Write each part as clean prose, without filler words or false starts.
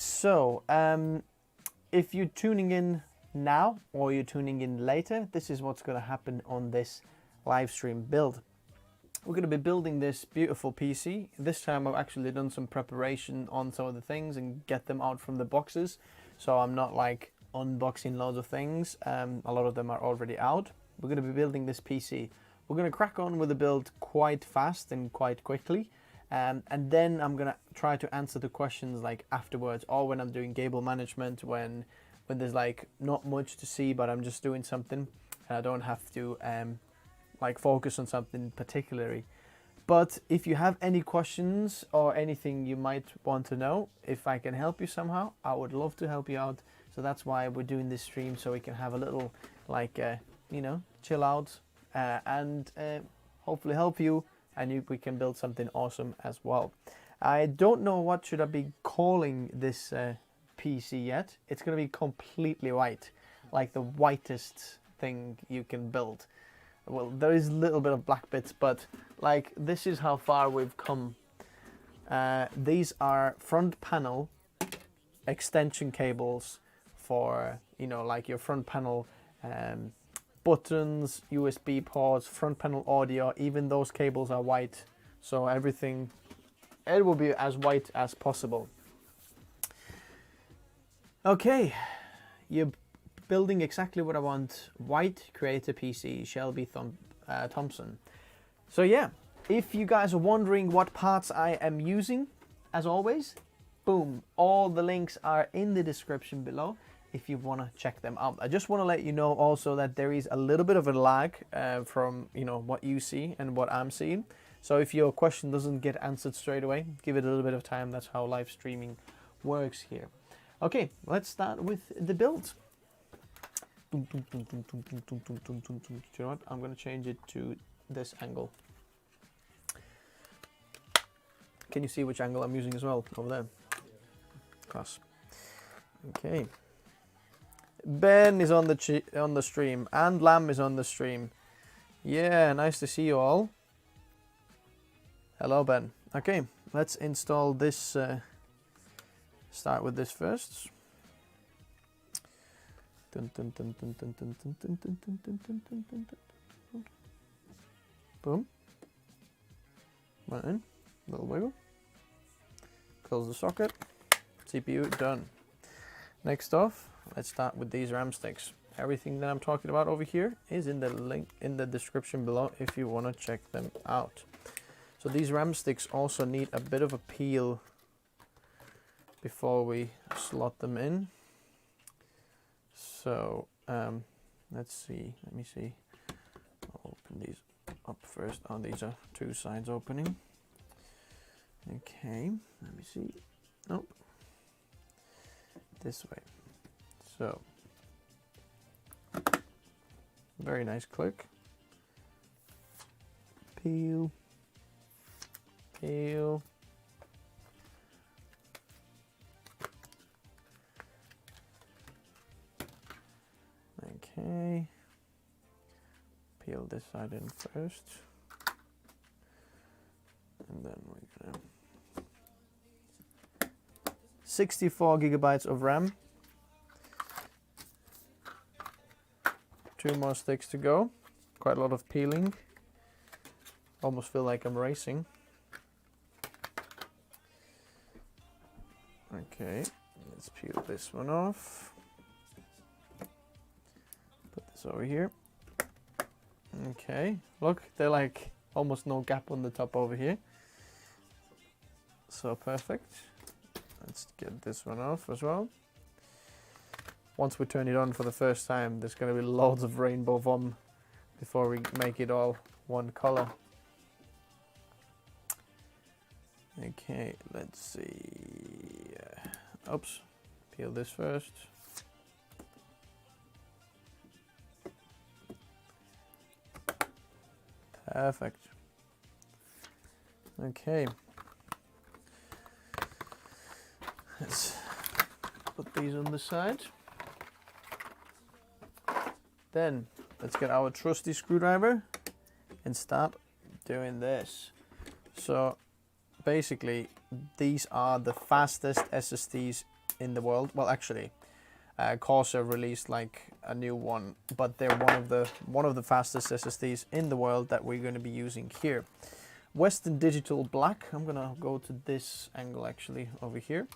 So if you're tuning in now or you're tuning in later, this is what's going to happen on this live stream build. We're going to be building this beautiful PC. This time I've actually done some preparation on some of the things and get them out from the boxes. So I'm not like unboxing loads of things. A lot of them are already out. We're going to be building this PC. We're going to crack on with the build quite fast and quite quickly. And then I'm going to try to answer the questions like afterwards, or when I'm doing cable management, when there's like not much to see, but I'm just doing something and I don't have to like focus on something particularly. But if you have any questions or anything you might want to know, if I can help you somehow, I would love to help you out. So that's why we're doing this stream, so we can have a little like you know, chill out and hopefully help you, and we can build something awesome as well. I don't know what should I be calling this PC yet. It's going to be completely white, like the whitest thing you can build. Well, there is a little bit of black bits, but like this is how far we've come. These are front panel extension cables for, you know, like your front panel buttons, USB ports, front panel audio. Even those cables are white, so everything, it will be as white as possible. Okay, you're building exactly what I want. White Creator PC, Shelby Thompson. So yeah, if you guys are wondering what parts I am using, as always, boom, all the links are in the description below if you want to check them out. I just want to let you know also that there is a little bit of a lag from, you know, what you see and what I'm seeing. So if your question doesn't get answered straight away, give it a little bit of time. That's how live streaming works here. Okay, let's start with the build. You know what? I'm going to change it to this angle. Can you see which angle I'm using as well over there? Class. Okay. Ben is on the stream, and Lam is on the stream. Yeah, nice to see you all. Hello, Ben. Okay, let's install this. Start with this first. Boom. Right in. Little wiggle. Close the socket. CPU done. Next off, let's start with these RAM sticks. Everything that I'm talking about over here is in the link in the description below if you want to check them out. So these RAM sticks also need a bit of a peel before we slot them in. So let's see, let me see. I'll open these up first. Oh, these are two sides opening. Okay, let me see. Nope. This way. So, very nice click. Peel. Peel. Okay. Peel this side in first. And then we're gonna 64 gigabytes of RAM. 2 more sticks to go. Quite a lot of peeling. Almost feel like I'm racing. Okay, let's peel this one off. Put this over here. Okay, look, they're like almost no gap on the top over here. So perfect. Let's get this one off as well. Once we turn it on for the first time, there's going to be loads of rainbow vom before we make it all one color. Okay, let's see. Oops, peel this first. Perfect. Okay. Let's put these on the side. Then let's get our trusty screwdriver and start doing this. So basically these are the fastest SSDs in the world. Well, actually, Corsair released like a new one, but they're one of the fastest SSDs in the world that we're going to be using here. Western Digital Black. I'm gonna go to this angle actually over here.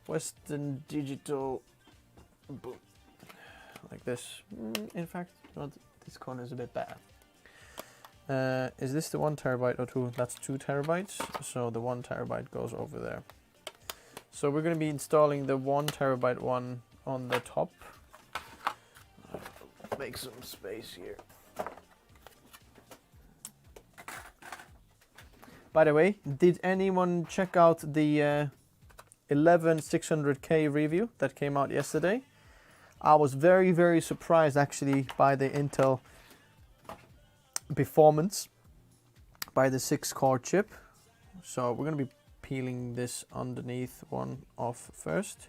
Western Digital, boom, like this. In fact, this corner is a bit better. Is this the 1 terabyte or 2? That's 2 terabytes. So the 1 terabyte goes over there. So we're going to be installing the 1 terabyte one on the top. Make some space here. By the way, did anyone check out the 11600K review that came out yesterday? I was very, very surprised actually by the Intel performance, by the 6-core chip. So we're going to be peeling this underneath one off first.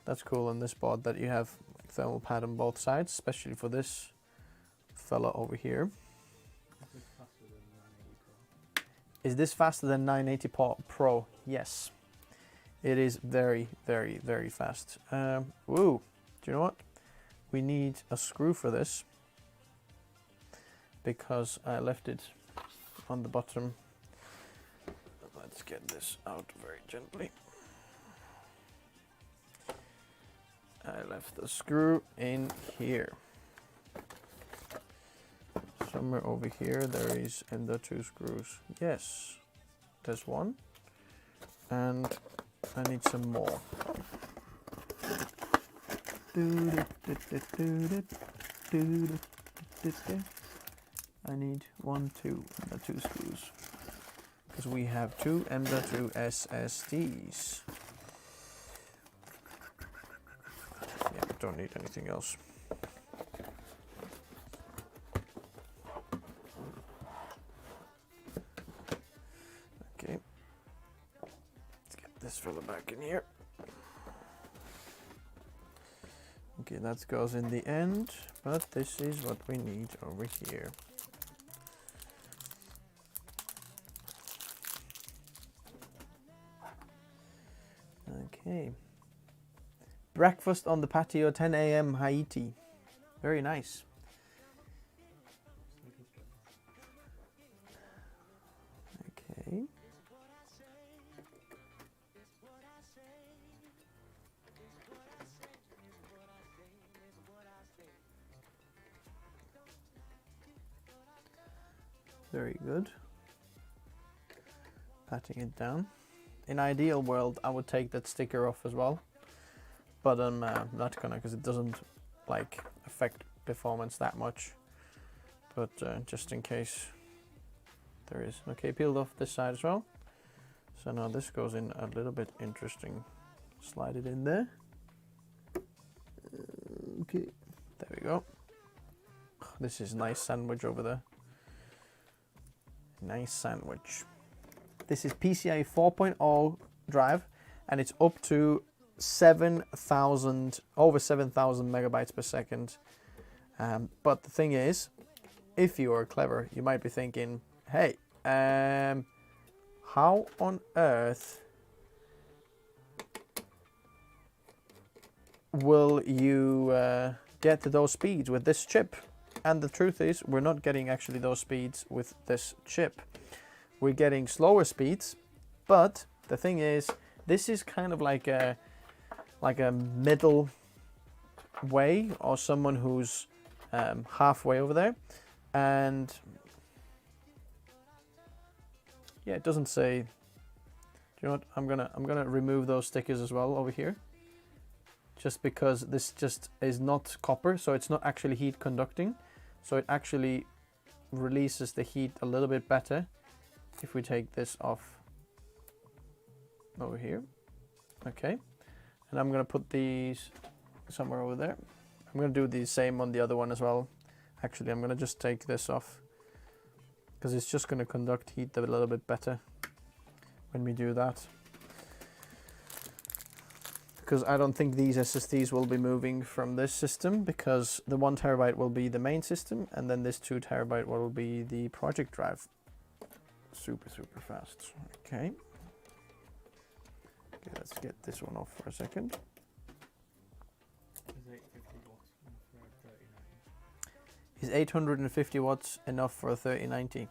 That's cool on this board that you have thermal pad on both sides, especially for this fella over here. Is this faster than 980 Pro? Yes. It is very, very, very fast. Ooh, do you know what? We need a screw for this because I left it on the bottom. Let's get this out very gently. I left the screw in here. Somewhere over here there is, and the 2 screws. Yes, there's one. And I need some more. I need 1, 2, and the 2 screws. Because we have 2 M.2 SSDs. Yeah, don't need anything else. Okay. Let's get this fella back in here. Okay, that goes in the end, but this is what we need over here. Okay. Breakfast on the patio, 10 a.m. Haiti. Very nice. Okay. Very good. Patting it down. In ideal world, I would take that sticker off as well, but I'm not gonna, because it doesn't like affect performance that much. But just in case there is. Okay, peeled off this side as well. So now this goes in a little bit interesting. Slide it in there. Okay, there we go. This is nice sandwich over there. Nice sandwich. This is PCIe 4.0 drive, and it's up to 7,000, over 7,000 megabytes per second. But the thing is, if you are clever, you might be thinking, hey, how on earth will you get to those speeds with this chip? And the truth is, we're not getting actually those speeds with this chip. We're getting slower speeds, but the thing is, this is kind of like a middle way, or someone who's halfway over there. And yeah, it doesn't say. Do you know what? I'm gonna remove those stickers as well over here, just because this just is not copper, so it's not actually heat conducting. So it actually releases the heat a little bit better if we take this off over here. Okay, and I'm gonna put these somewhere over there. I'm gonna do the same on the other one as well. Actually, I'm gonna just take this off because it's just gonna conduct heat a little bit better when we do that. Because I don't think these SSDs will be moving from this system, because the 1 terabyte will be the main system, and then this 2 terabyte will be the project drive. Super, super fast. Okay. Okay, let's get this one off for a second. Is 850 watts enough for a 3090?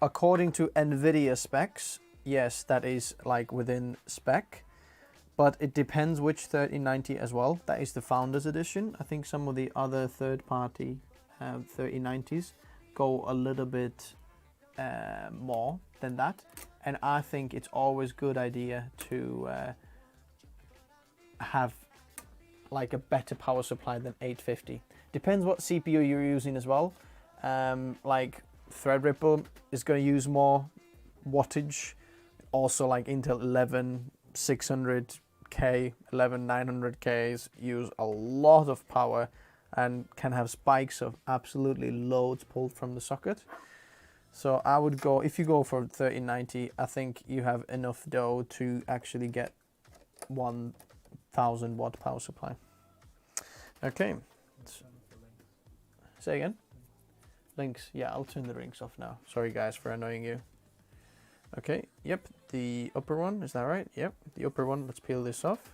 According to NVIDIA specs, yes, that is like within spec, but it depends which 3090 as well. That is the Founders Edition. I think some of the other third-party 3090s go a little bit more than that, and I think it's always a good idea to have like a better power supply than 850. Depends what CPU you're using as well. Like Threadripper is going to use more wattage. Also like Intel 11600K, 11900Ks use a lot of power and can have spikes of absolutely loads pulled from the socket. So I would go, if you go for 3090, I think you have enough dough to actually get 1000 watt power supply. Okay. Say again? Links. Yeah, I'll turn the links off now. Sorry guys for annoying you. Okay, yep, the upper one, is that right? Yep, the upper one, let's peel this off.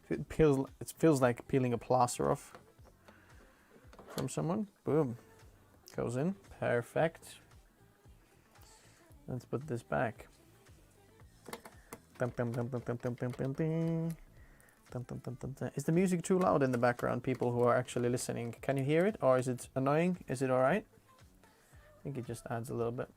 It feels like peeling a plaster off from someone. Boom. Goes in. Perfect. Let's put this back. Dum, dum, dum, dum, dum, dum, dum, dum, dum. Dun, dun, dun, dun, dun. Is the music too loud in the background, people who are actually listening? Can you hear it, or is it annoying? Is it alright? I think it just adds a little bit.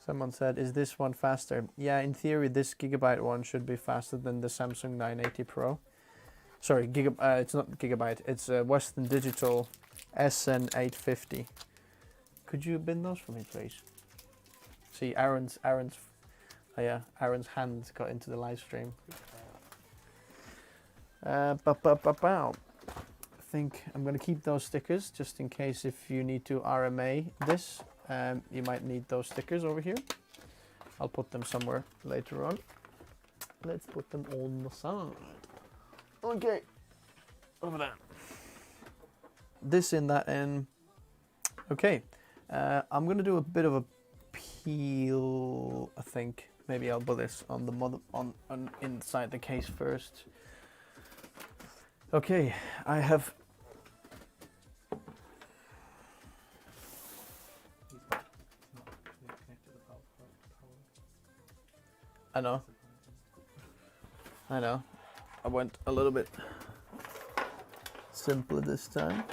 Someone said, is this one faster? Yeah, in theory, this Gigabyte one should be faster than the Samsung 980 Pro. Sorry, it's not Gigabyte, it's Western Digital SN850. Could you bin those for me, please? See, Aaron's hand got into the live stream. I think I'm going to keep those stickers just in case if you need to RMA this. You might need those stickers over here. I'll put them somewhere later on. Let's put them on the side. Okay, over there. This in that end. Okay, I'm gonna do a bit of a peel. I think maybe I'll put this on the on inside the case first. Okay, I have. I know. I went a little bit simpler this time.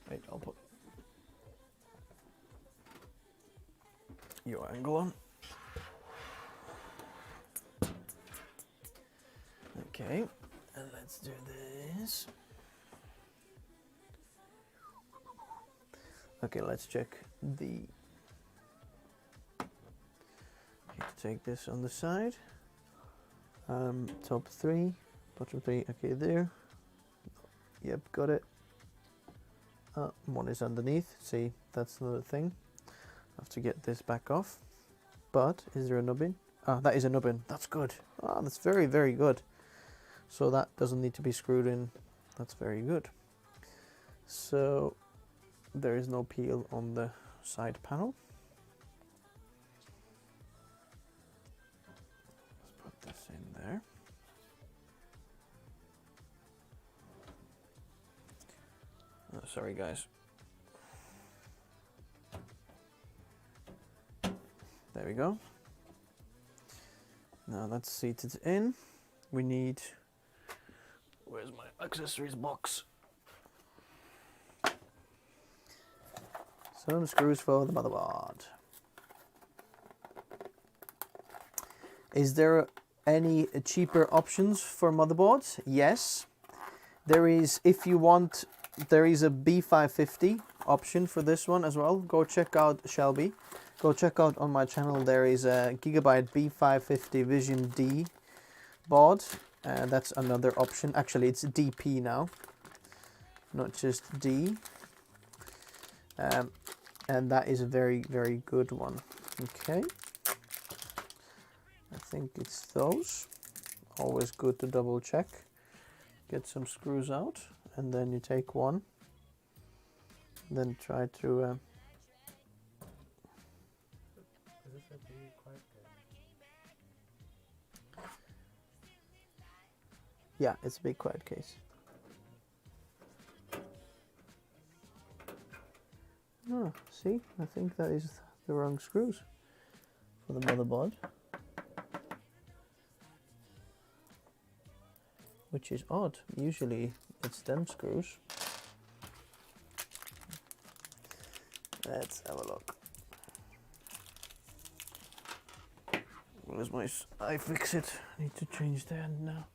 Wait, I'll put your angle on. Okay, and let's do this. Okay, let's check the. Take this on the side. Top 3, bottom 3. Okay, there. Yep, got it. One is underneath. See, that's another thing. I have to get this back off. But is there a nubbin? Ah, that is a nubbin. That's good. Ah, that's very, very good. So that doesn't need to be screwed in. That's very good. So there is no peel on the side panel. This in there. Oh, sorry guys. There we go. Now that's seated in. We need, where's my accessories box? Some screws for the motherboard. Is there any cheaper options for motherboards? Yes, there is. If you want, there is a B550 option for this one as well. Go check out Shelby. Go check out on my channel. There is a Gigabyte B550 Vision D board. That's another option. Actually, it's DP now, not just D. And that is a very, very good one. Okay. I think it's those. Always good to double check. Get some screws out, and then you take one. Then try to... Yeah, it's a big quiet case. Oh, see, I think that is the wrong screws for the motherboard. Which is odd. Usually it's them screws. Let's have a look. Where's my... I fix it. I need to change the end now.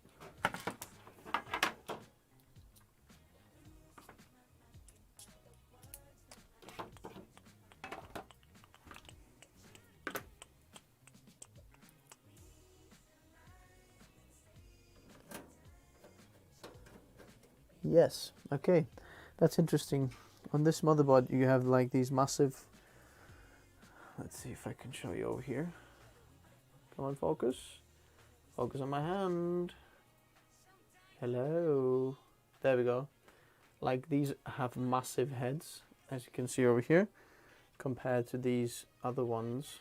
Yes, okay, that's interesting. On this motherboard you have like these massive... Let's see if I can show you over here. Come on, focus. Focus on my hand. Hello. There we go. Like these have massive heads, as you can see over here, compared to these other ones.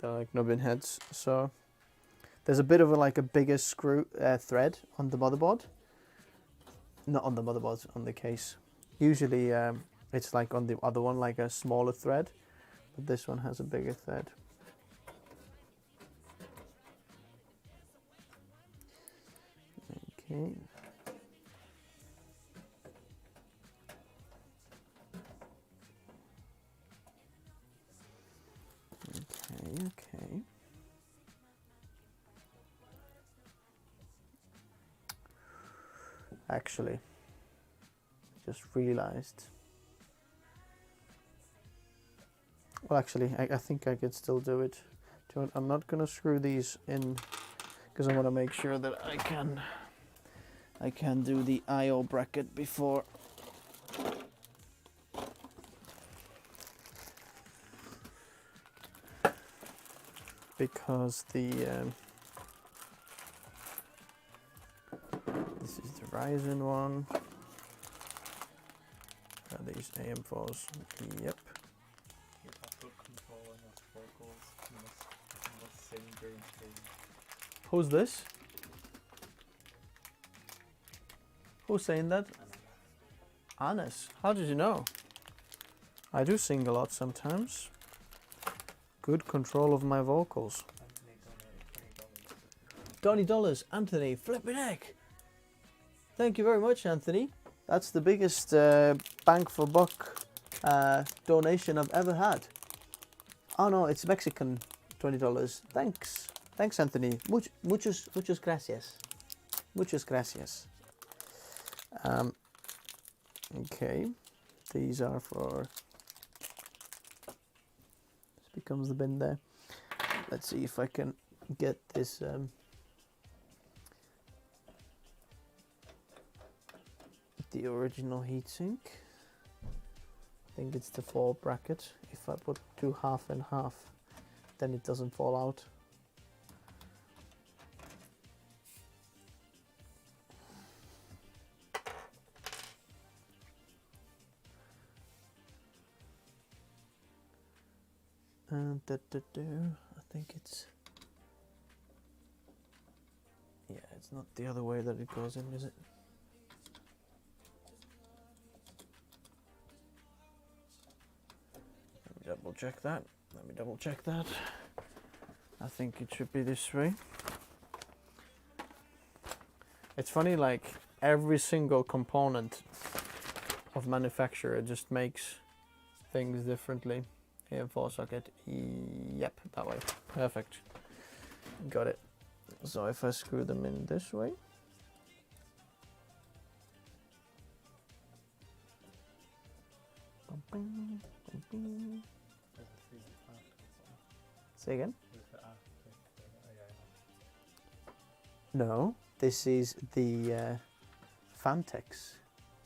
They're like nubbin heads. So there's a bit of like a bigger screw thread on the motherboard. Not on the motherboard, on the case. Usually it's like on the other one, like a smaller thread, but this one has a bigger thread. Okay. Okay. Actually, just realized. Well, actually, I think I could still do it. I'm not gonna screw these in because I want to make sure that I can do the I/O bracket before. Because the this is the Ryzen one. Are these AM4s? Yep. Who's this? Who's saying that? Anis. How did you know? I do sing a lot sometimes. Good control of my vocals. $20, Anthony, flipping heck. Thank you very much, Anthony. That's the biggest bang for buck donation I've ever had. Oh no, it's Mexican $20. Thanks. Thanks, Anthony. Muchas gracias. Muchas gracias. Okay, these are for... becomes the bin there. Let's see if I can get this the original heatsink. I think it's the 4 bracket. If I put 2 half and half, then it doesn't fall out. And I think it's... Yeah, it's not the other way that it goes in, is it? Let me double check that. Let me double check that. I think it should be this way. It's funny, like every single component of manufacturer just makes things differently. AM4 socket, yep, that way, perfect, got it. So if I screw them in this way, say again? No, this is the Phanteks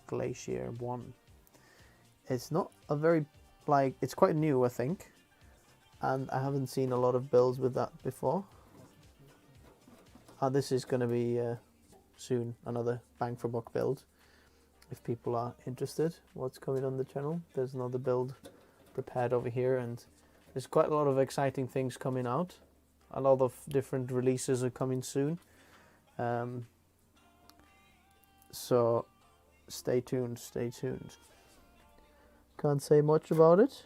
Glacier 1. It's not a very like, it's quite new, I think, and I haven't seen a lot of builds with that before. This is going to be soon another bang for buck build. If people are interested, what's coming on the channel, there's another build prepared over here, and there's quite a lot of exciting things coming out. A lot of different releases are coming soon. So stay tuned, stay tuned. Can't say much about it,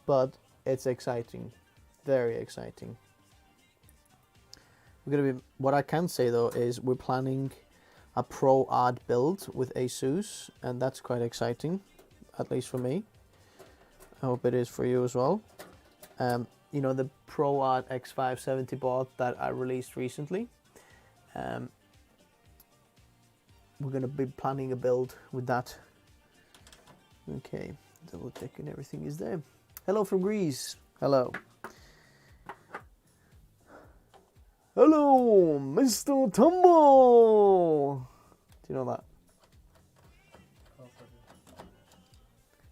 but it's exciting, very exciting. What I can say though is we're planning a Pro Art build with ASUS, and that's quite exciting, at least for me. I hope it is for you as well. You know, the Pro Art X570 board that I released recently. We're going to be planning a build with that. Okay, double checking everything is there. Hello from Greece. Hello. Hello, Mr. Tumble. Do you know that?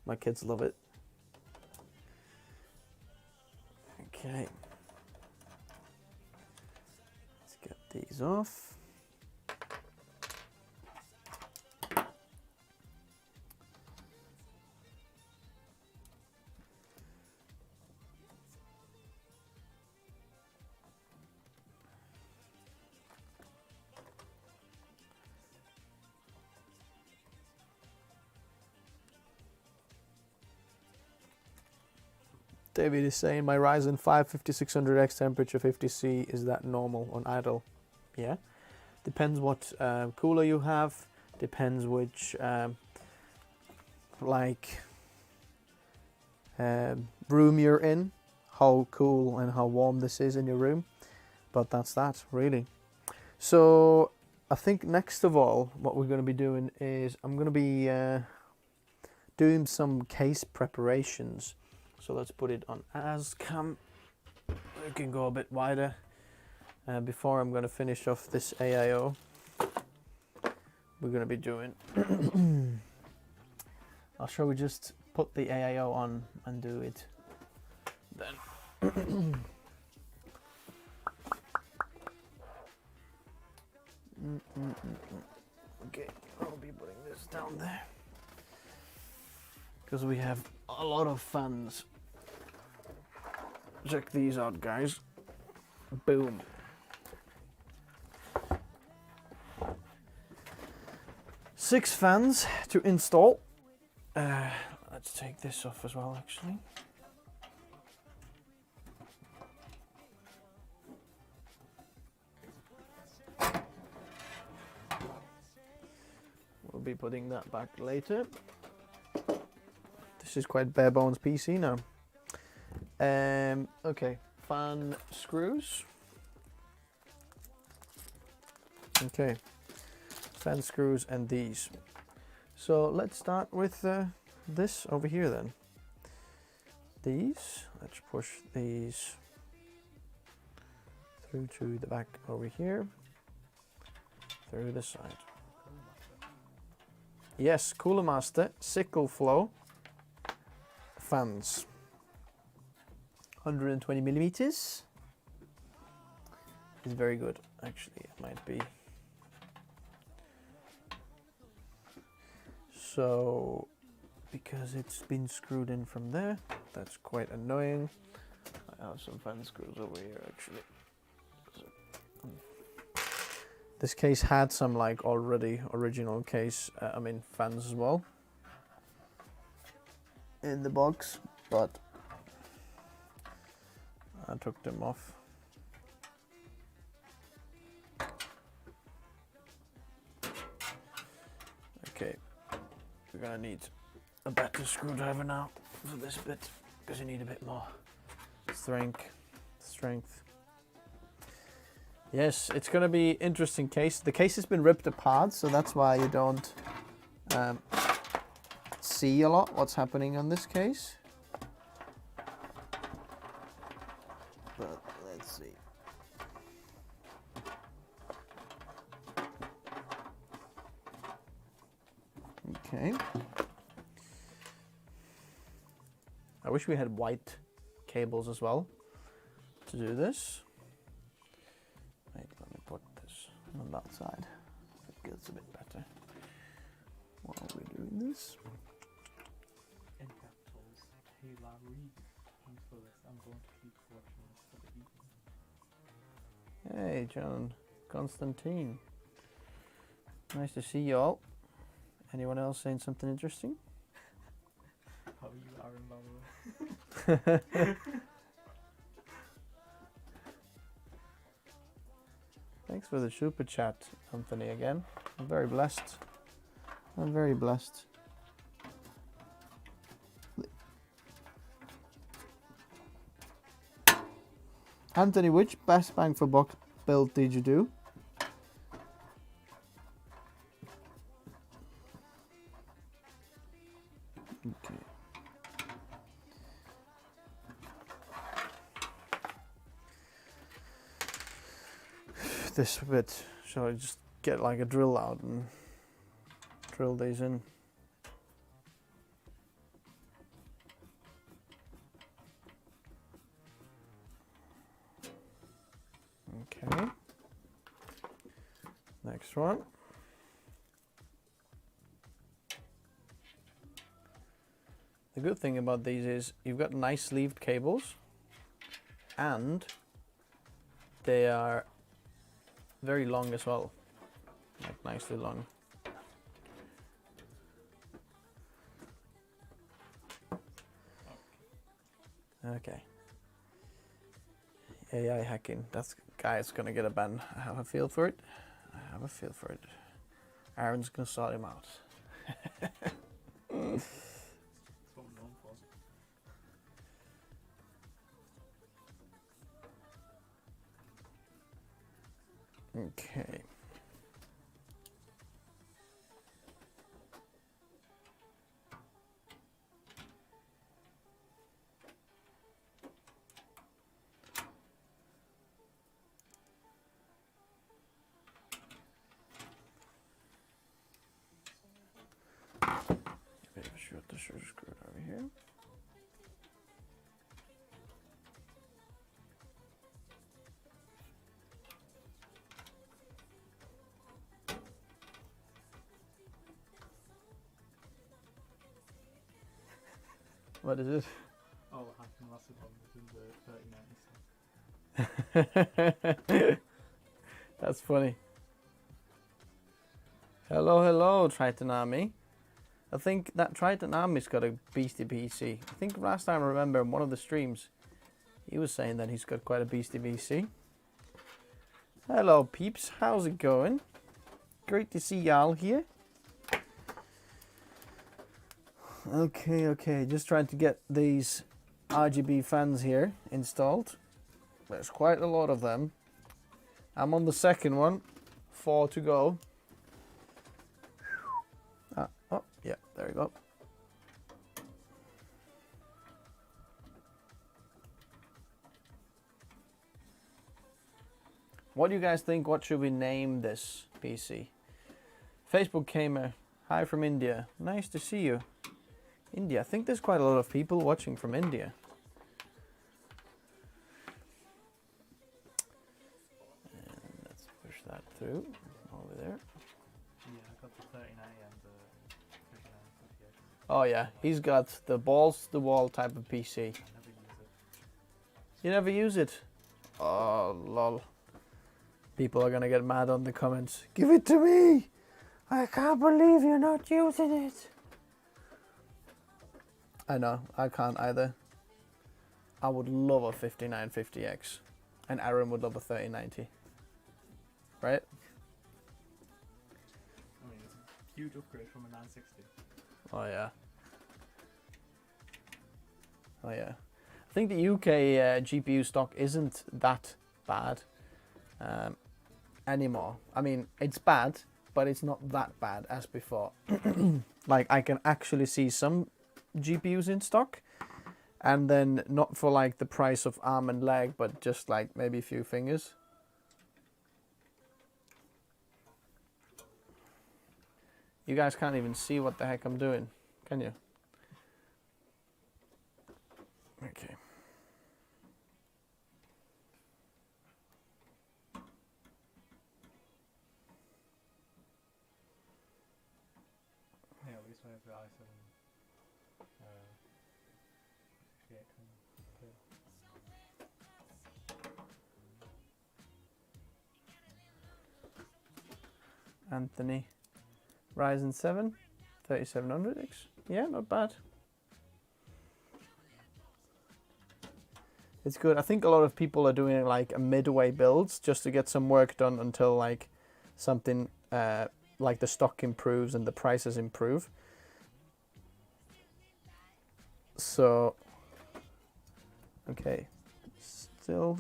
My kids love it. Okay. Let's get these off. David is saying my Ryzen 5 5600X temperature 50C, is that normal on idle? Yeah, depends what cooler you have, depends which room you're in, how cool and how warm this is in your room, but that's that really. So I think next of all what we're going to be doing is I'm going to be doing some case preparations. So let's put it on as cam. We can go a bit wider. Before I'm going to finish off this AIO, we're going to be doing. Shall we just put the AIO on and do it then? Okay, I'll be putting this down there because we have a lot of fans. Check these out, guys. Boom. Six fans to install. Let's take this off as well, actually. We'll be putting that back later. This is quite bare bones PC now. Okay, fan screws. Okay, fan screws and these. So let's start with this over here then. These, let's push these through to the back over here, through the side. Yes, Cooler Master, sickle flow fans. 120 millimeters is very good, actually. It might be. So, because it's been screwed in from there, that's quite annoying. I have some fan screws over here, actually. This case had some like already original case, fans as well in the box, but I took them off. Okay, we're gonna need a better screwdriver now for this bit, because you need a bit more strength. Yes, it's gonna be interesting case. The case has been ripped apart, so that's why you don't see a lot what's happening on this case. But let's see. Okay. I wish we had white cables as well to do this. Wait, let me put this on that side. It gets a bit better while we're doing this. In capitals, hey Lauri, thanks for this. I'm going to keep watching this for the evening. Hey, John Constantine. Nice to see you all. Anyone else saying something interesting? How are you, Aaron, by the way? Thanks for the super chat, Anthony, again. I'm very blessed. I'm very blessed. Anthony, which best bang for buck build did you do? Okay. This bit, shall I just get like a drill out and drill these in? Okay. Next one. The good thing about these is you've got nice sleeved cables and they are very long as well, like nicely long. Okay. AI hacking, that's guy's gonna get a ban. I have a feel for it. I have a feel for it. Aaron's gonna sort him out. That's what I'm known for. Okay. Maybe I should the screw over here. What is it? Oh, hacking massive on in the 3090. That's funny. Hello, hello, Triton Army. I think that Triton Army's got a beastie PC. I think last time I remember in one of the streams, he was saying that he's got quite a beastie PC. Hello, peeps. How's it going? Great to see y'all here. Okay, just trying to get these RGB fans here installed. There's quite a lot of them. I'm on the second one, 4 to go. Oh, yeah, there we go. What do you guys think? What should we name this PC? Facebook Gamer, hi from India. Nice to see you. India, I think there's quite a lot of people watching from India. And let's push that through over there. Yeah, I got the 3090 and the 3950X. Oh yeah, he's got the balls to the wall type of PC. I never use it. You never use it? Oh lol. People are gonna get mad on the comments. Give it to me! I can't believe you're not using it. I know, I can't either. I would love a 5950X. And Aaron would love a 3090. Right? I mean, it's a huge upgrade from a 960. Oh yeah. Oh yeah. I think the UK GPU stock isn't that bad anymore. I mean, it's bad, but it's not that bad as before. Like, I can actually see some GPUs in stock, and then not for like the price of arm and leg, but just like maybe a few fingers. You guys can't even see what the heck I'm doing, can you? the i7 6810. Anthony, Ryzen 7 3700X. Yeah, not bad. It's good. I think a lot of people are doing like a midway builds just to get some work done until like something like the stock improves and the prices improve. So, okay, still,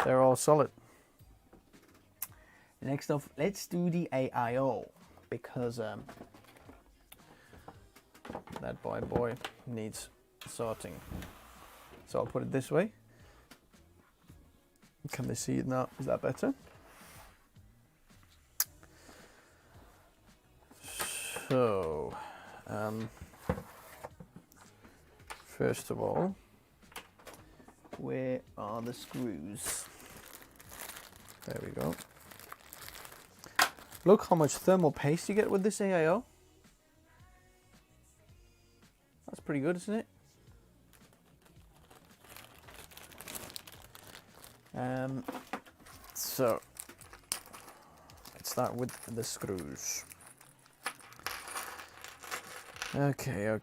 they're all solid. Next off, let's do the AIO, because that boy needs sorting. So I'll put it this way. Can they see it now? Is that better? So, first of all, where are the screws? There we go. Look how much thermal paste you get with this AIO. That's pretty good, isn't it? So let's start with the screws. Okay.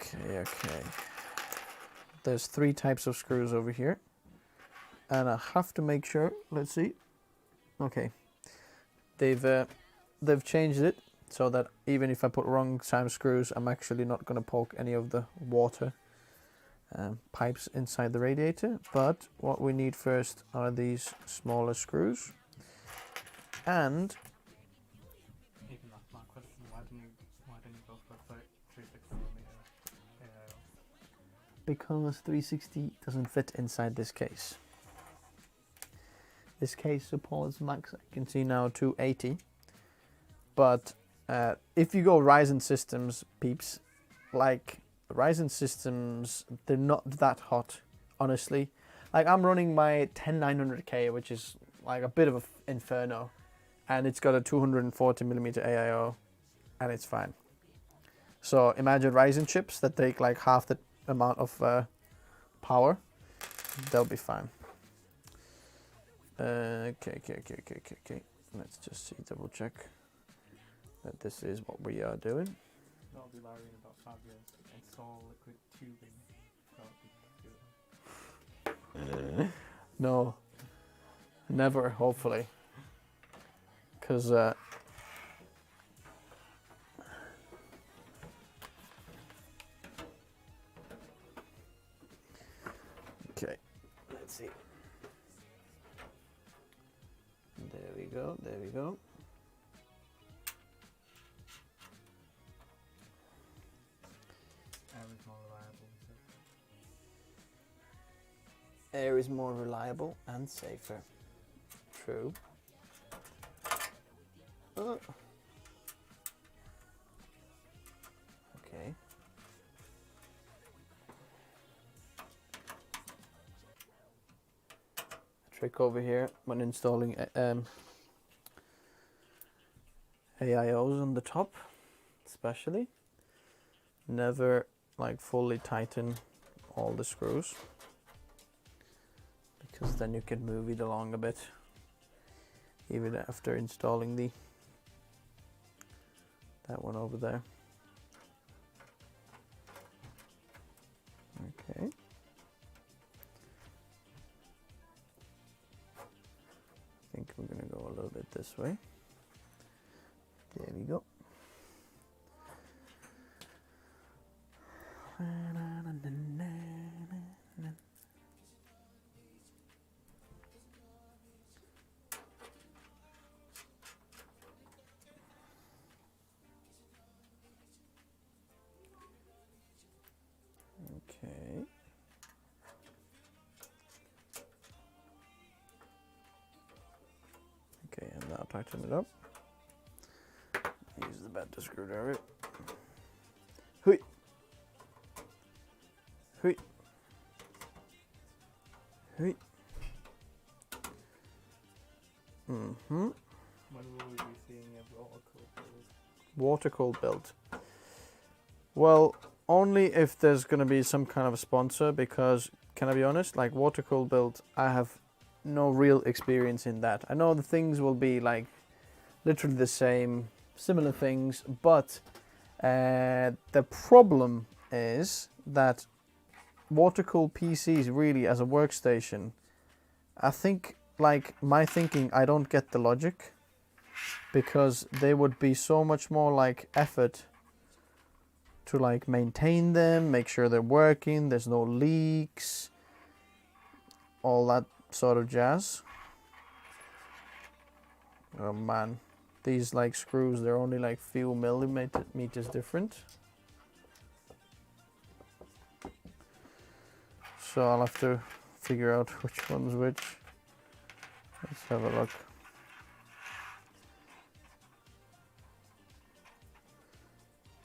There's 3 types of screws over here, and I have to make sure. Let's see. Okay, they've changed it so that even if I put wrong time screws, I'm actually not going to poke any of the water pipes inside the radiator. But what we need first are these smaller screws. And even that's my question, why didn't you go for a 360mm AIO? because 360 doesn't fit inside this case. This case supports max, I can see now, 280. But if you go Ryzen systems, peeps, like Ryzen systems, they're not that hot, honestly. Like I'm running my 10900K, which is like a bit of an inferno, and it's got a 240mm AIO, and it's fine. So imagine Ryzen chips that take like half the amount of power, they'll be fine. Okay. Let's just see, double check that this is what we are doing. That'll be Lauri in about 5 years. Install liquid tubing. That'll be good. No, never, hopefully. Because okay, let's see. There we go. Air is more reliable and safer. True. Okay. A trick over here when installing AIOs on the top, especially, never like fully tighten all the screws, because then you can move it along a bit even after installing that one over there. Okay. I think we're going to go a little bit this way. There we go. Okay. Okay, and now tighten it up. Use the better screwdriver. Hui. Hui. Hui. When will we be seeing a water-cooled build? Water-cooled build. Well, only if there's going to be some kind of a sponsor, because, can I be honest, like water-cooled build, I have no real experience in that. I know the things will be like literally the same, similar things, but the problem is that water-cooled PCs really as a workstation, I think, like my thinking, I don't get the logic, because there would be so much more like effort to like maintain them, make sure they're working, there's no leaks, all that sort of jazz. Oh man, these like screws, they're only like few millimeters different. So I'll have to figure out which one's which. Let's have a look.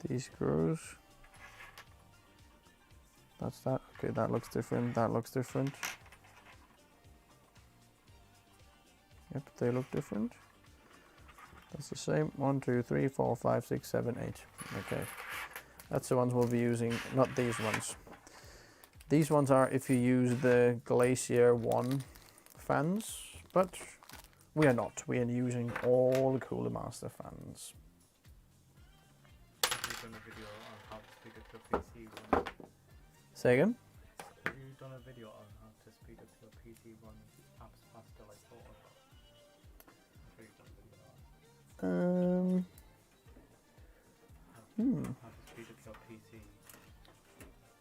These screws. That's that. Okay, that looks different. That looks different. Yep, they look different. That's the same. 1, 2, 3, 4, 5, 6, 7, 8. Okay. That's the ones we'll be using, not these ones. These ones are if you use the Glacier 1 fans, but we are not. We are using all the Cooler Master fans. Have you done a video on how to speed up your PC run? Say again? Have you done a video on how to speed up your PC run apps faster like Photoshop? I'm sure you've done a video on how to speed up your PC.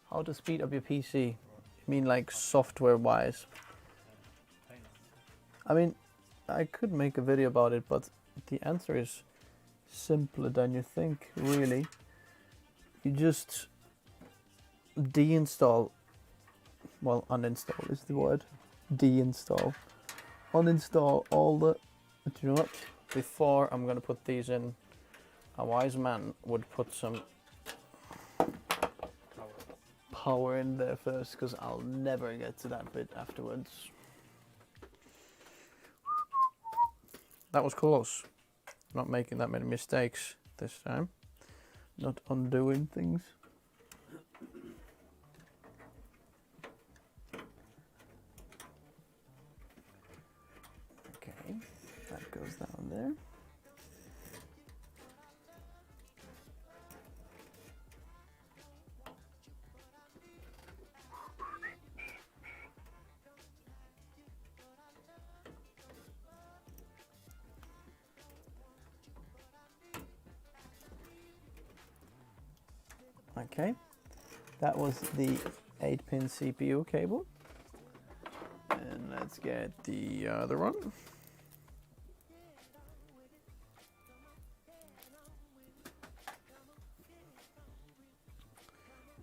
How to speed up your PC? You mean like software wise? I mean, I could make a video about it, but the answer is simpler than you think, really. You just deinstall, well, uninstall is the word, deinstall. Uninstall all the, do you know what? Before I'm going to put these in, a wise man would put some power in there first, because I'll never get to that bit afterwards. That was close. Not making that many mistakes this time. Not undoing things. Okay, that goes down there. Okay, that was the 8-pin CPU cable. And let's get the other one.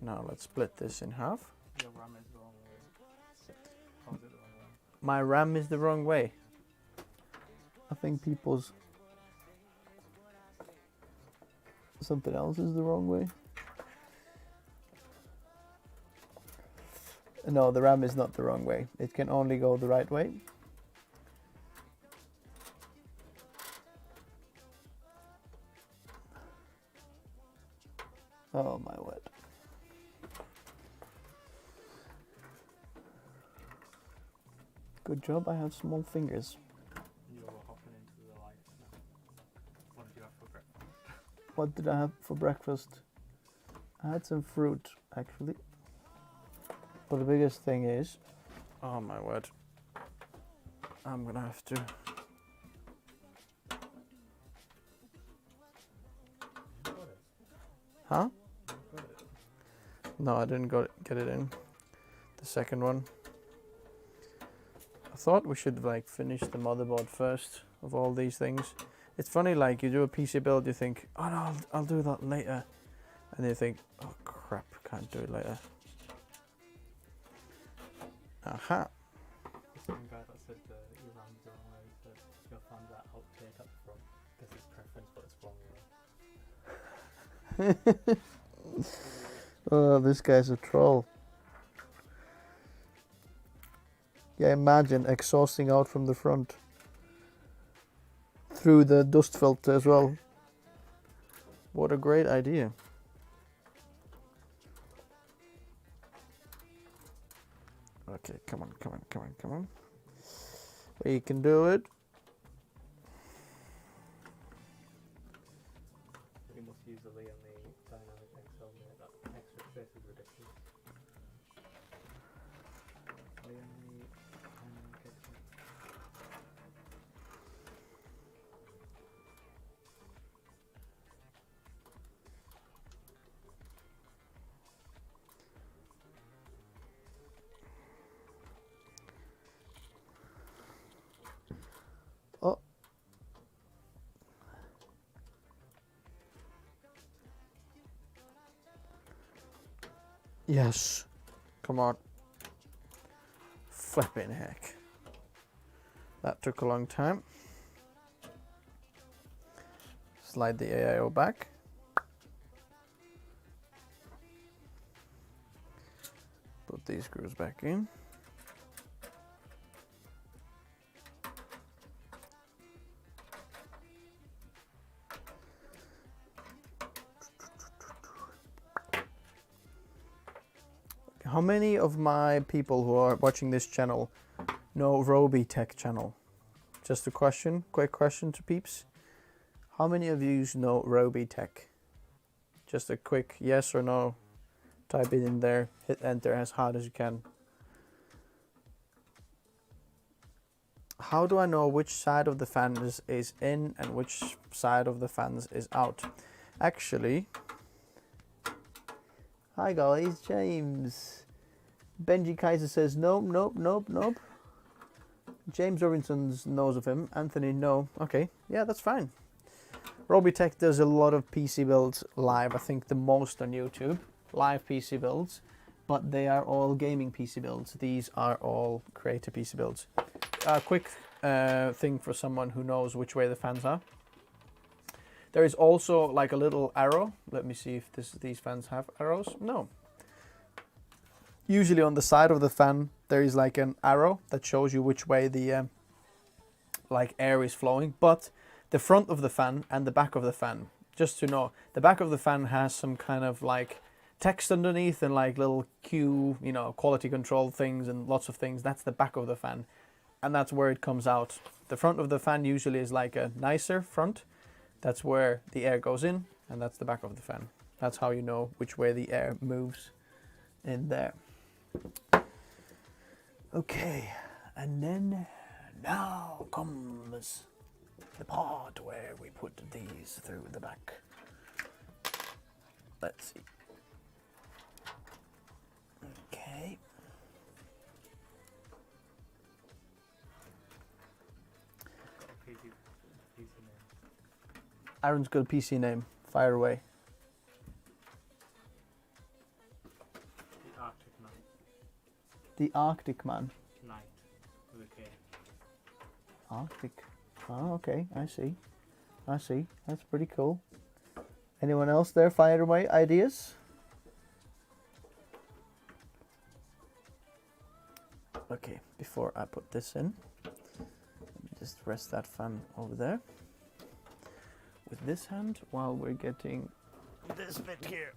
Now let's split this in half. Your RAM is the wrong way. How's it the wrong way? My RAM is the wrong way. I think people's something else is the wrong way. No, the RAM is not the wrong way. It can only go the right way. Oh my word. Good job, I have small fingers. You're hopping into the light now. What did you have for breakfast? What did I have for breakfast? I had some fruit, actually. But the biggest thing is, oh my word, I'm gonna have to. Huh? No, I didn't get it in. The second one. I thought we should like finish the motherboard first of all these things. It's funny, like you do a PC build, you think, oh no, I'll do that later. And you think, oh crap, can't do it later. Aha. The same guy that said your RAM's the wrong way said your fans are outdated at the front. This is preference, but it's wrong way. Oh, this guy's a troll. Yeah, imagine exhausting out from the front. Through the dust filter as well. What a great idea. Okay, come on, come on, come on, come on. We can do it. You must use the Lee on the Dynamic XL, mate. That extra space is ridiculous. Lee on the Dynamic XL. Oh. Yes. Come on. Flipping heck. That took a long time. Slide the AIO back. Put these screws back in. How many of my people who are watching this channel know Roby Tech channel? Just a question, quick question to peeps. How many of you know Roby Tech? Just a quick yes or no. Type it in there, hit enter as hard as you can. How do I know which side of the fans is in and which side of the fans is out? Actually, hi guys, James. Benji Kaiser says nope, nope, nope, nope. James Robinson knows of him. Anthony, no. Okay, yeah, that's fine. Robitech does a lot of PC builds live. I think the most on YouTube. Live PC builds. But they are all gaming PC builds. These are all creator PC builds. A quick thing for someone who knows which way the fans are. There is also like a little arrow. Let me see if these fans have arrows. No. Usually on the side of the fan there is like an arrow that shows you which way the like air is flowing. But the front of the fan and the back of the fan, just to know, the back of the fan has some kind of like text underneath and like little Q, you know, quality control things and lots of things. That's the back of the fan, and that's where it comes out. The front of the fan usually is like a nicer front. That's where the air goes in, and that's the back of the fan. That's how you know which way the air moves in there. Okay, and then now comes the part where we put these through the back. Let's see. Okay. Aaron's got a PC name. Fire away. The Arctic Knight. The Arctic Man. Knight. With a K. Arctic. Oh, okay. I see. I see. That's pretty cool. Anyone else there? Fire away. Ideas? Okay. Before I put this in, let me just rest that fan over there with this hand while we're getting this bit here,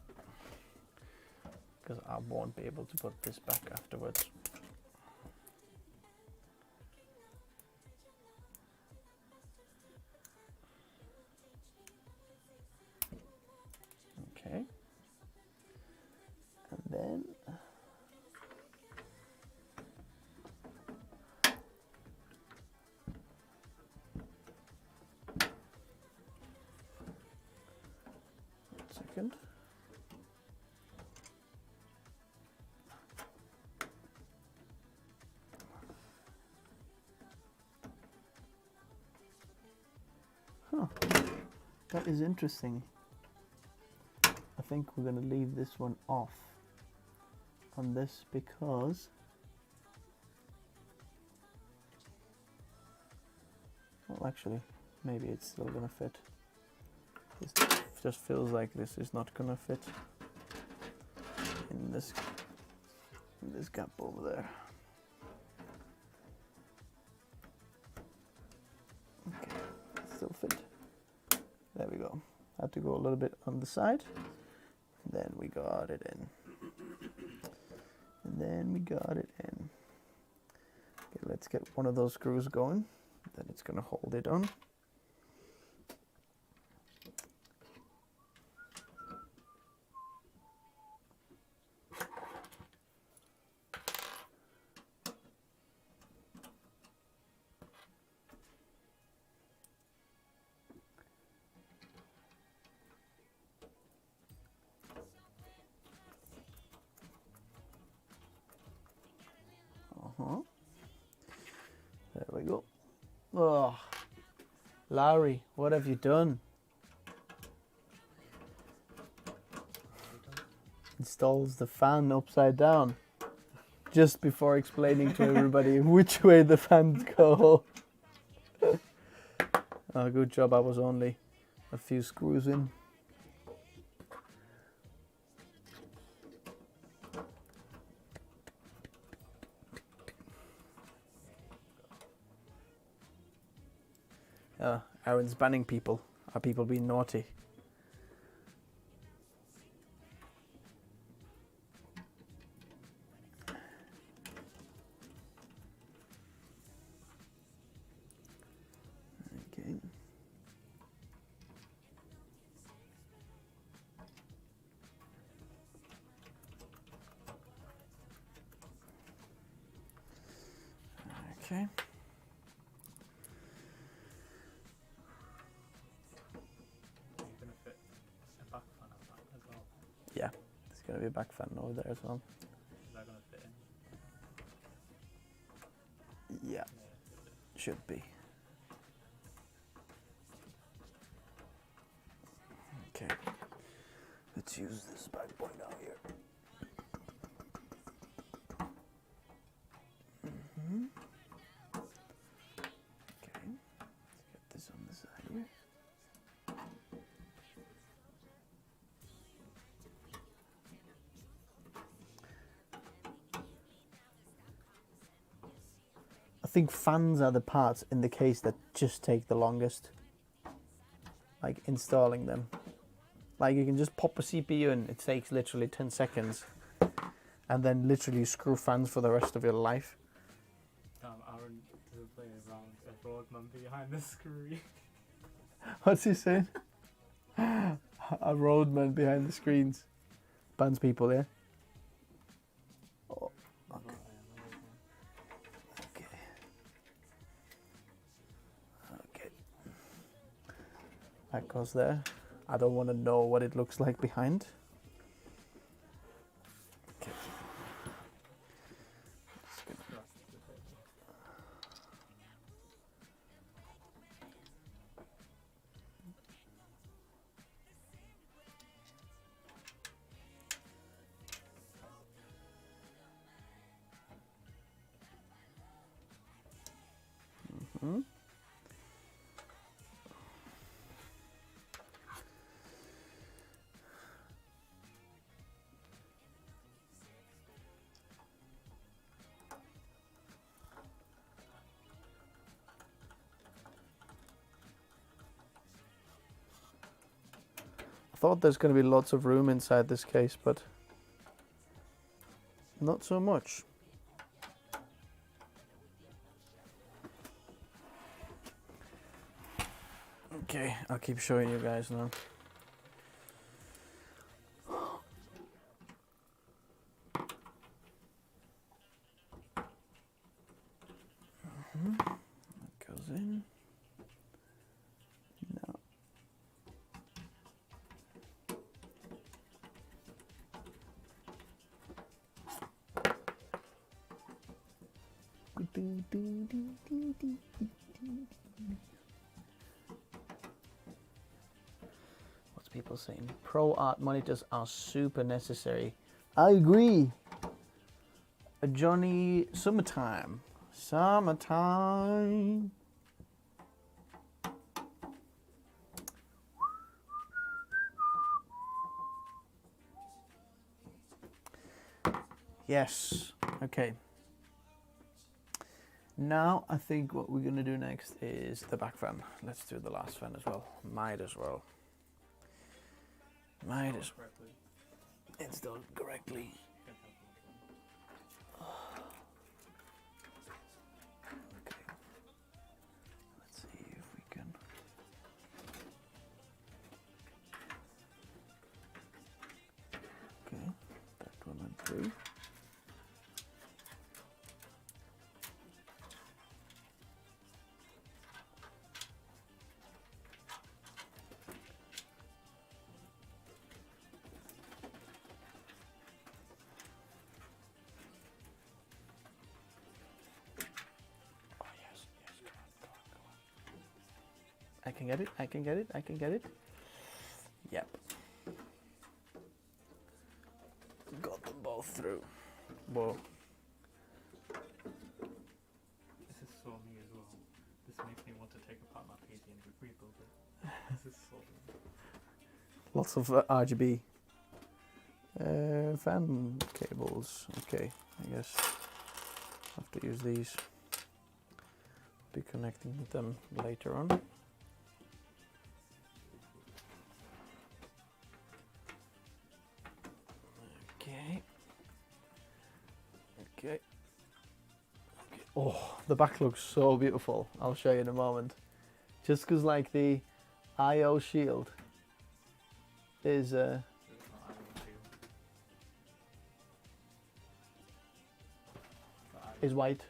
because I won't be able to put this back afterwards. Okay, and then second. Huh. That is interesting. I think we're going to leave this one off on this because well, actually maybe it's still going to fit. This just feels like this is not going to fit in this gap over there. Okay, still fit. There we go. Had to go a little bit on the side. Then we got it in. And then we got it in. let's get one of those screws going. Then it's going to hold it on. There we go. Oh, Lauri, what have you done? Installs the fan upside down just before explaining to everybody which way the fans go. Oh, good job, I was only a few screws in. Aaron's banning people. Are people being naughty? Okay. Okay. Yeah, there's going to be a back fan over there as well. Is that going to fit in? Yeah, should be. Okay, let's use this back point out here. Okay, let's get this on the side here. I think fans are the parts in the case that just take the longest, like installing them. Like you can just pop a CPU in, it takes literally 10 seconds, and then literally screw fans for the rest of your life. Aaron doesn't play around a roadman behind the screen. What's he saying? A roadman behind the screens. Bans people, yeah? Oh, okay. Okay. Okay. That goes there. I don't want to know what it looks like behind. Okay. Mm-hmm. I thought there's going to be lots of room inside this case, but not so much. Okay, I'll keep showing you guys now. That goes in. No. What's people saying? Pro art monitors are super necessary. I agree. Johnny, summertime. Summertime. Yes. Okay. Now I think what we're going to do next is the back fan. Let's do the last fan as well. Might as well. Might as well. Installed correctly. I can get it. I can get it. I can get it. Yep. Got them both through. Whoa. This is so me as well. This makes me want to take apart my PC and rebuild it. This is so me. Lots of RGB. Fan cables. Okay, I guess I have to use these. Be connecting with them later on. Okay. Okay. Oh, the back looks so beautiful. I'll show you in a moment. Just because like the I/O shield is white.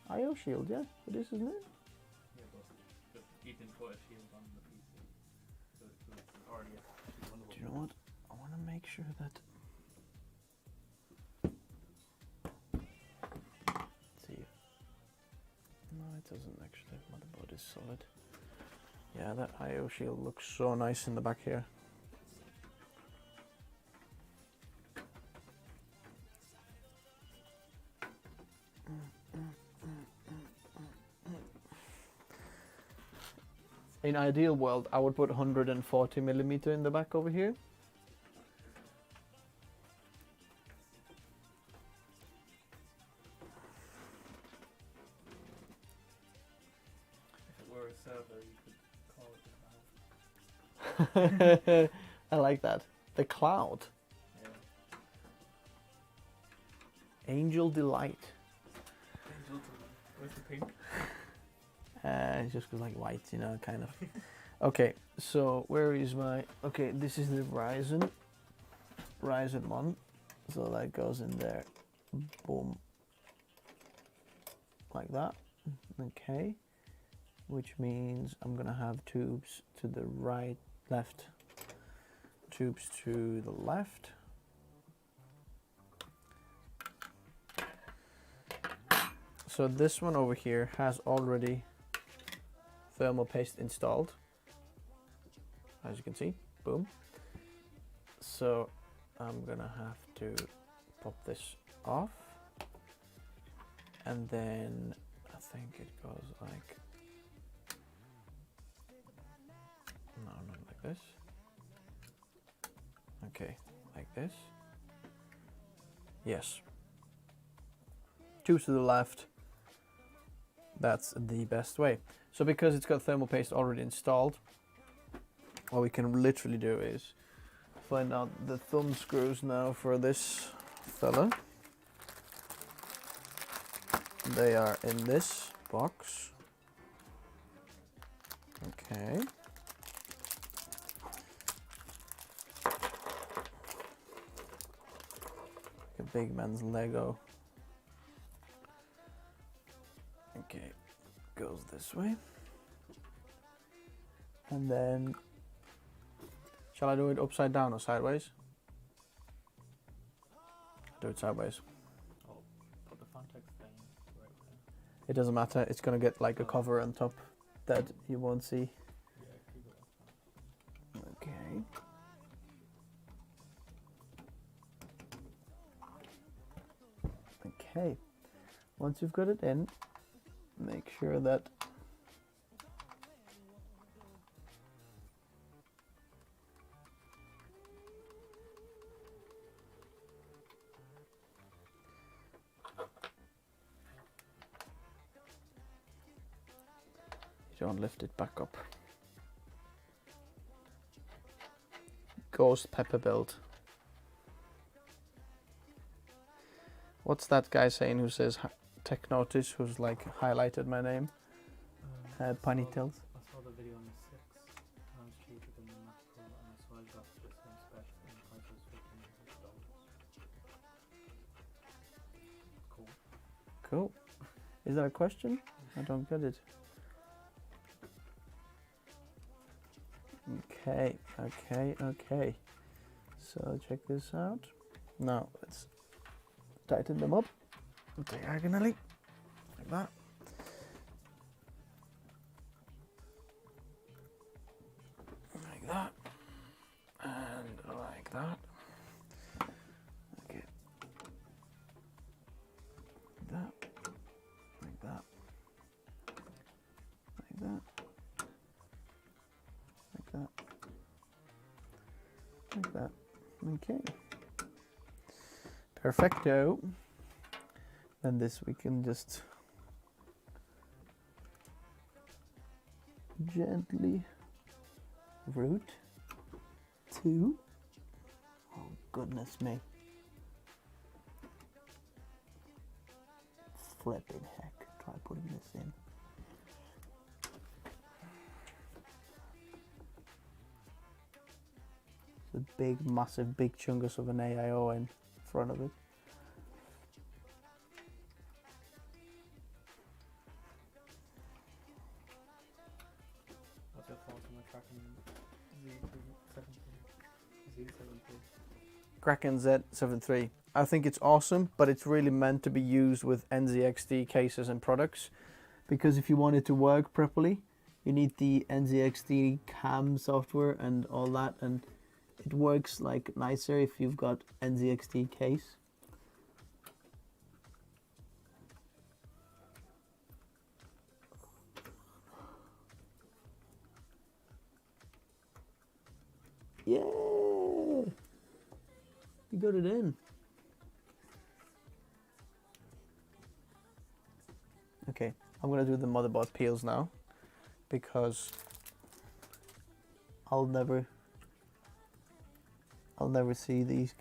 I/O shield, yeah, it is, isn't it? Yeah, but you didn't put a shield on the PC. So it's already a Do you know what? I want to make sure that. Let's see. No, it doesn't actually. Motherboard is solid. Yeah, that I/O shield looks so nice in the back here. In ideal world, I would put 140mm in the back over here. If it were a server, you could call it the cloud. I like that. The cloud. Yeah. Angel Delight. Angel to where's the pink? It's just like white, you know, kind of. Okay, so where is my... Okay, this is the Ryzen 1. So that goes in there. Boom. Like that. Okay. Which means I'm going to have tubes to the right, left. Tubes to the left. So this one over here has already thermal paste installed, as you can see. Boom. So I'm gonna have to pop this off, and then I think it goes like, no, not like this. Okay, like this. Yes. Two to the left. That's the best way. So because it's got thermal paste already installed, what we can literally do is find out the thumb screws now for this fella. They are in this box. Okay. A big man's Lego. Okay, goes this way. And then, shall I do it upside down or sideways? Do it sideways. Oh, put the Phanteks thing right there. It doesn't matter, it's gonna get like a cover on top that you won't see. Yeah, keep it like that. Okay. Okay, once you've got it in, make sure that you don't lift it back up. Ghost pepper build. What's that guy saying who says Tech Notice, who's like highlighted my name? Ponytails. I saw the video on the 6 times cheaper than the Mac Pro, and I saw it got this one special and the price was $15. Cool. Cool. Is that a question? I don't get it. Okay, okay. So check this out. Now let's tighten them up diagonally like that. like that, and like that. Okay. Like that, like that, like that, like that, like that. Okay. Perfecto. Then this we can just gently route to. Oh goodness me. Flipping heck. Try putting this in. The big, massive, big chungus of an AIO in front of it. What's your thoughts on the Kraken Z73? Kraken Z73. I think it's awesome, but it's really meant to be used with NZXT cases and products, because if you want it to work properly, you need the NZXT cam software and all that, and it works like nicer if you've got NZXT case. Yeah, you got it in. Okay, I'm gonna do the motherboard peels now, because I'll never see these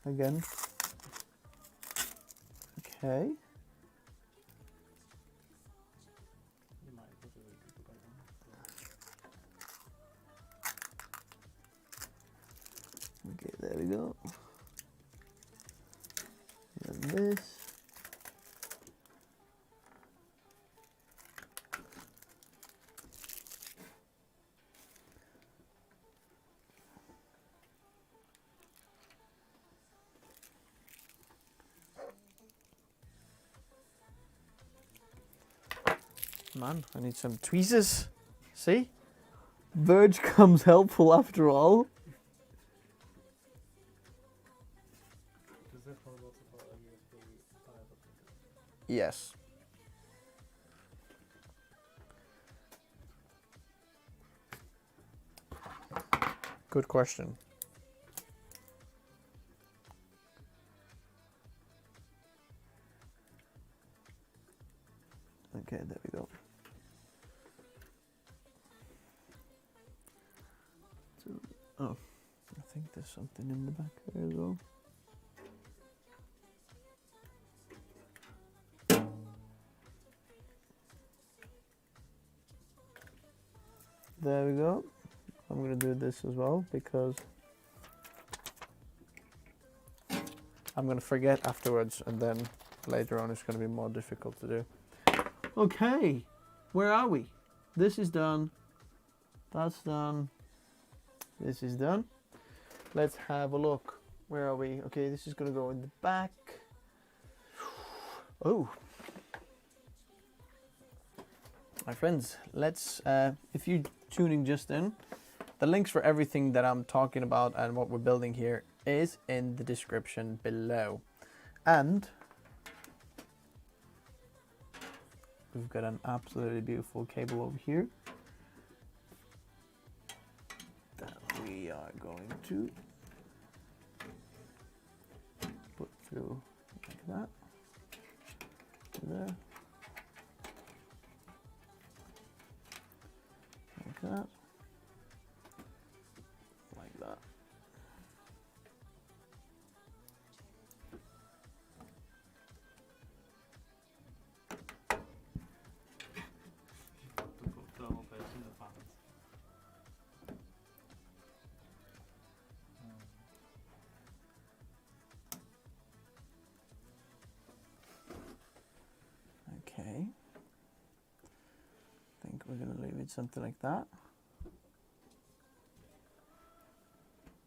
again. Okay. You might put a Gigabyte on. Okay, there we go. And this. Man, I need some tweezers. See? Verge comes helpful after all. Does this motherboard support a USB 5 or something? Yes. Good question. Okay, there we go. So, oh, I think there's something in the back there as well. There we go. I'm gonna do this as well because I'm gonna forget afterwards, and then later on it's gonna be more difficult to do. Okay, where are we? This is done. That's done. This is done. Let's have a look. Where are we? Okay, this is gonna go in the back. Oh. My friends, let's, if you're tuning just in, the links for everything that I'm talking about and what we're building here is in the description below. And we've got an absolutely beautiful cable over here that we are going to put through like that, to there, like that, like that. To put thermal paste in the fans. Okay. I think we're going to leave it something like that.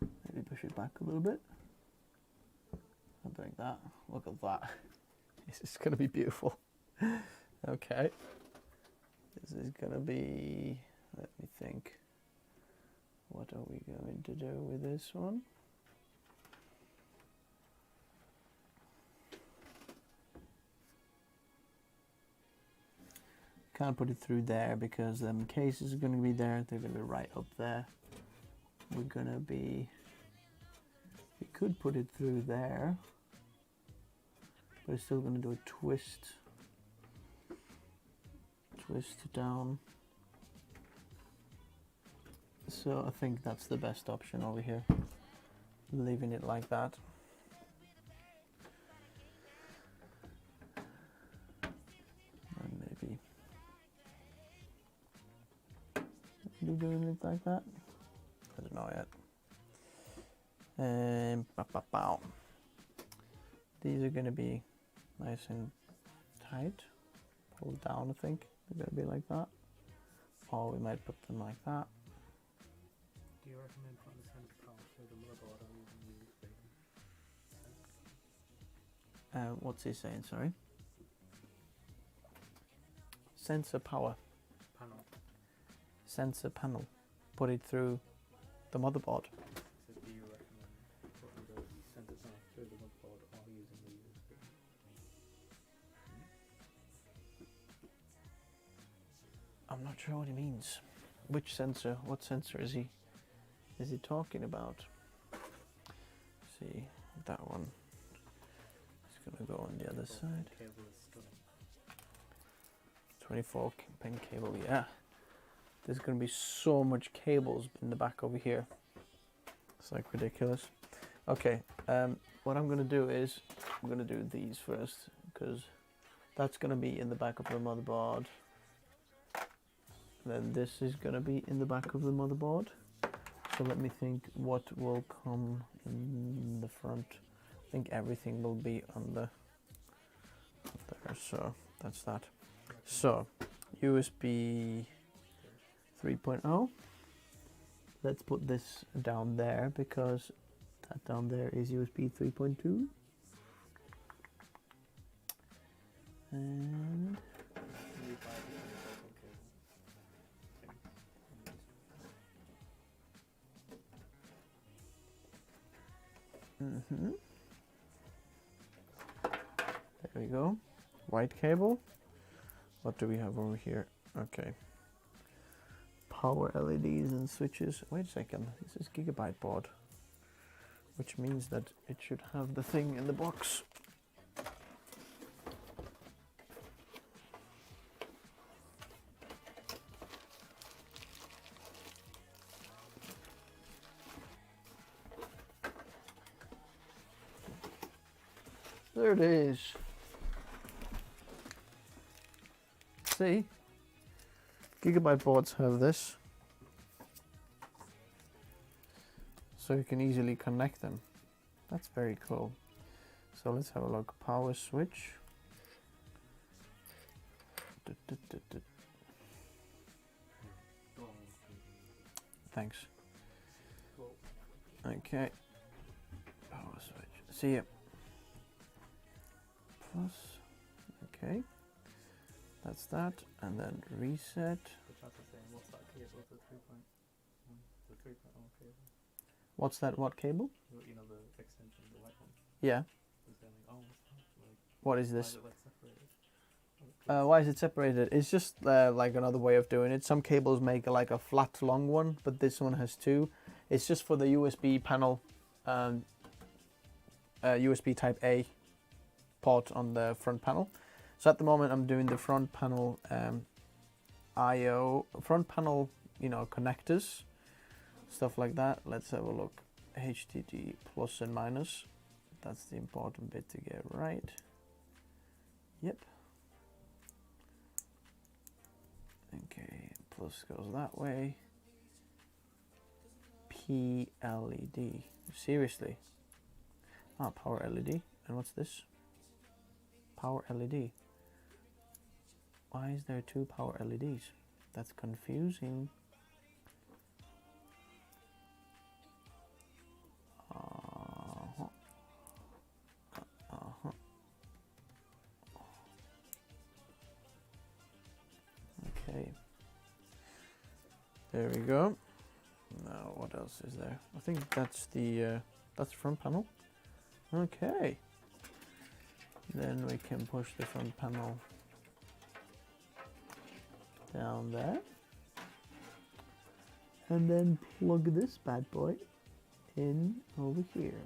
Maybe push it back a little bit. Something like that. Look at that. This is going to be beautiful. Okay. This is going to be, let me think. what are we going to do with this one? Can't put it through there because them cases are going to be there. They're going to be right up there. We're going to be... We could put it through there, but it's still going to do a twist down. So I think that's the best option over here, leaving it like that. And maybe doing it like that. I don't know yet. These are going to be nice and tight. Pull down, I think. They're going to be like that. Or we might put them like that. Do you recommend putting the center power through the motherboard or using the USB? What's he saying, sorry? Sensor power. Panel. Sensor panel. Put it through the motherboard. So do you recommend putting the center panel through the motherboard or using the USB? I'm not sure what he means. Which sensor? What sensor is he talking about? See, that one is going to go on the other side. Cable is stunning. 24 pin cable, yeah. There's going to be so much cables in the back over here. It's like ridiculous. Okay, what I'm going to do is I'm going to do these first because that's going to be in the back of the motherboard. Then this is going to be in the back of the motherboard. So let me think what will come in the front. I think everything will be on the there. So that's that. So USB 3.0. Let's put this down there because that down there is USB 3.2. And there we go. White cable. What do we have over here? Okay. Power LEDs and switches. Wait a second. This is Gigabyte board, which means that it should have the thing in the box. There it is. See? Gigabyte boards have this. So you can easily connect them. That's very cool. So let's have a look. Power switch. Thanks. Okay. Power switch. See ya. Plus. Okay. That's that. And then reset. What's that cable? The 3.1. The 3.0 cable. What's that? What cable? You know, the extension, the white one. Yeah. What is Why this? is it like separated? Why is it separated? It's just like another way of doing it. Some cables make like a flat long one, but this one has two. It's just for the USB panel, USB type A port on the front panel. So at the moment I'm doing the front panel I/O, front panel, you know, connectors, stuff like that. Let's have a look. HDD plus and minus. That's the important bit to get right. Yep. Okay, plus goes that way. PLED. Seriously? Ah, power LED. And what's this? Power LED. Why is there two power LEDs? That's confusing. Okay. There we go. Now what else is there? I think that's the front panel. Okay. Then we can push the front panel down there. And then plug this bad boy in over here.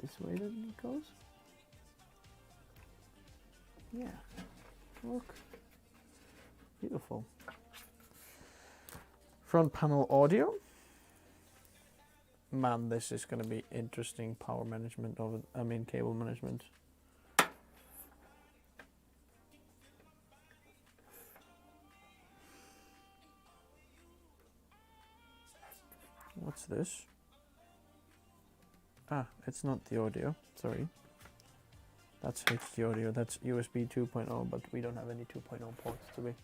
This way that it goes. Yeah. Look. Beautiful. Front panel audio. Man, this is going to be interesting power management of it. I mean cable management. What's this? Ah, it's not the audio, sorry. That's HD audio, that's USB 2.0, but we don't have any 2.0 ports to be.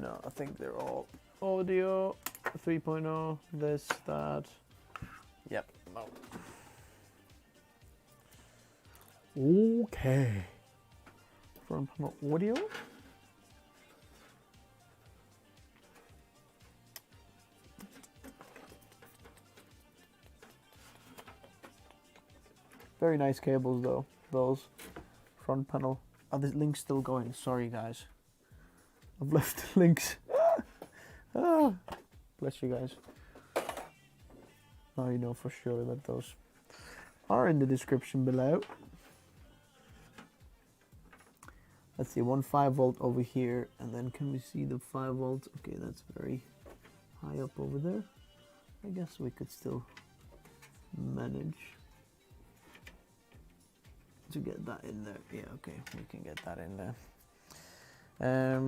No, I think they're all audio 3.0, this, that. Yep, no. Okay. Front panel audio. Very nice cables though, those. Front panel. Are the links still going? Sorry guys. I've left the links. Ah, bless you guys. Now you know for sure that those are in the description below. Let's see, 5 volt over here, and then can we see the 5 volts? Okay, that's very high up over there. I guess we could still manage to get that in there. Yeah, okay, we can get that in there.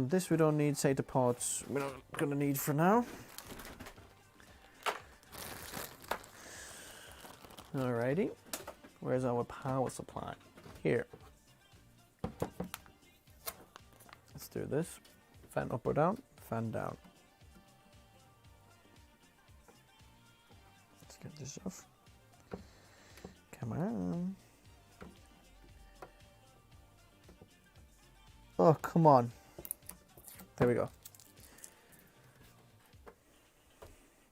This we don't need, SATA ports we're not gonna need for now. Alrighty, where's our power supply? Here. Let's do this. Fan up or down, fan down. Let's get this off. Come on. Oh, come on. There we go.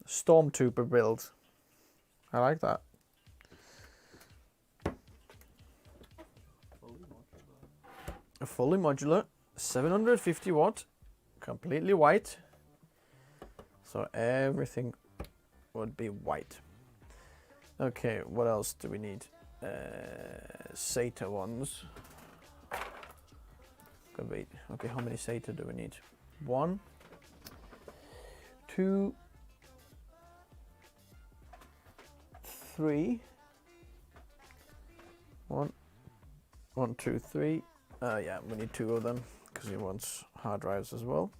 Stormtrooper build. I like that. A fully modular, 750 watt, completely white. So everything would be white. Okay, what else do we need? SATA ones. Wait, okay, how many SATA do we need? 1, 2, 3. 1, 2, 3. Yeah, we need 2 of them because he wants hard drives as well.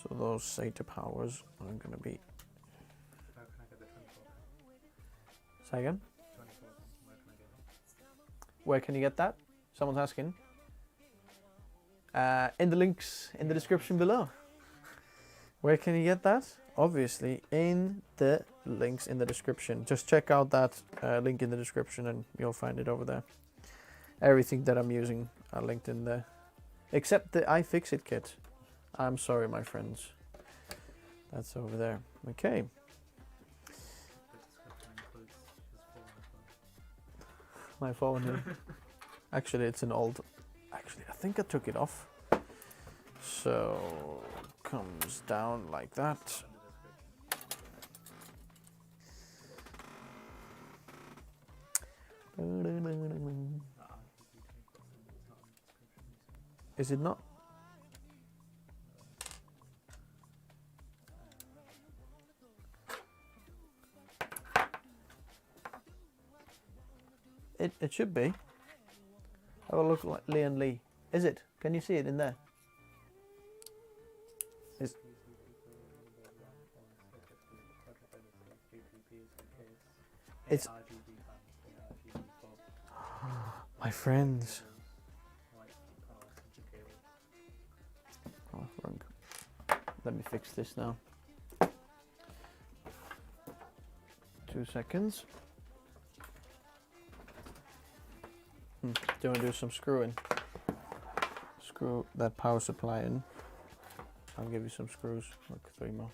So those SATA powers are going to be. Where can I get the 24? Say again? 24, where can I get it? Where can you get that? Someone's asking. In the links in the description below. Where can you get that? Obviously in the links in the description. Just check out that link in the description and you'll find it over there. Everything that I'm using are linked in there. Except the iFixit kit. I'm sorry my friends. That's over there. Okay. The description includes his phone as well. My phone here. Actually it's an old. Actually I think I took it off. So comes down like that. Is it not? It should be. Have a look like Lee and Lee. Is it? Can you see it in there? Is it's my friends. Oh, wrong. Let me fix this now. 2 seconds. Do you want to do some screwing? Screw that power supply in. I'll give you some screws. Look, 3 more.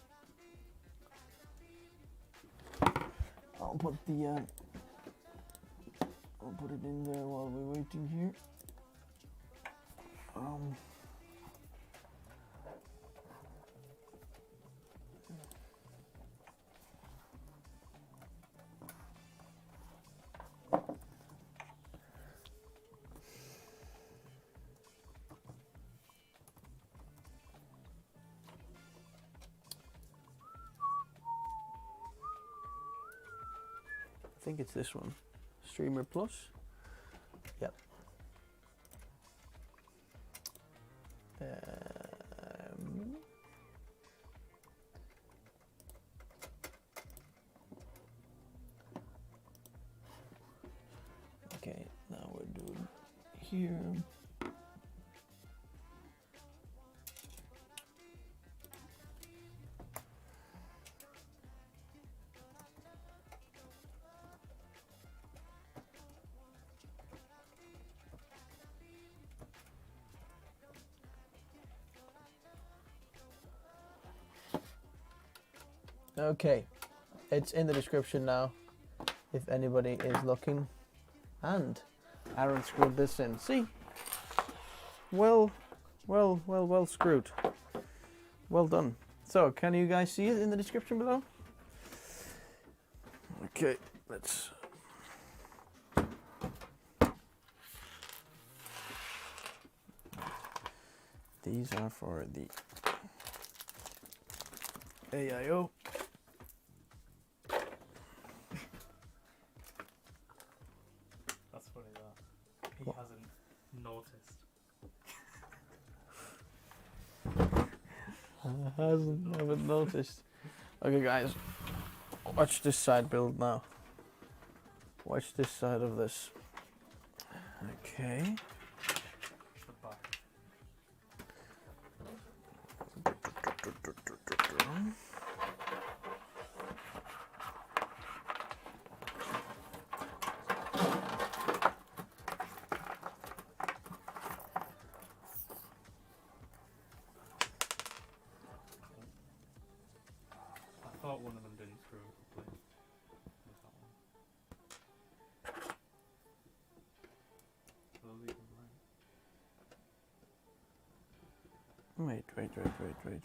I'll put it in there while we're waiting here. I think it's this one, Streamer Plus. Yep. Okay, now we're doing here. Okay, it's in the description now if anybody is looking. And Aaron screwed this in. See? Well screwed. Well done. So, can you guys see it in the description below? Okay, let's... These are for the AIO. That's funny that he hasn't noticed. Haven't noticed. Okay guys, watch this side build now. Watch this side of this. Okay. The back. I thought one of them didn't screw properly. Was that one? So those even right. Wait.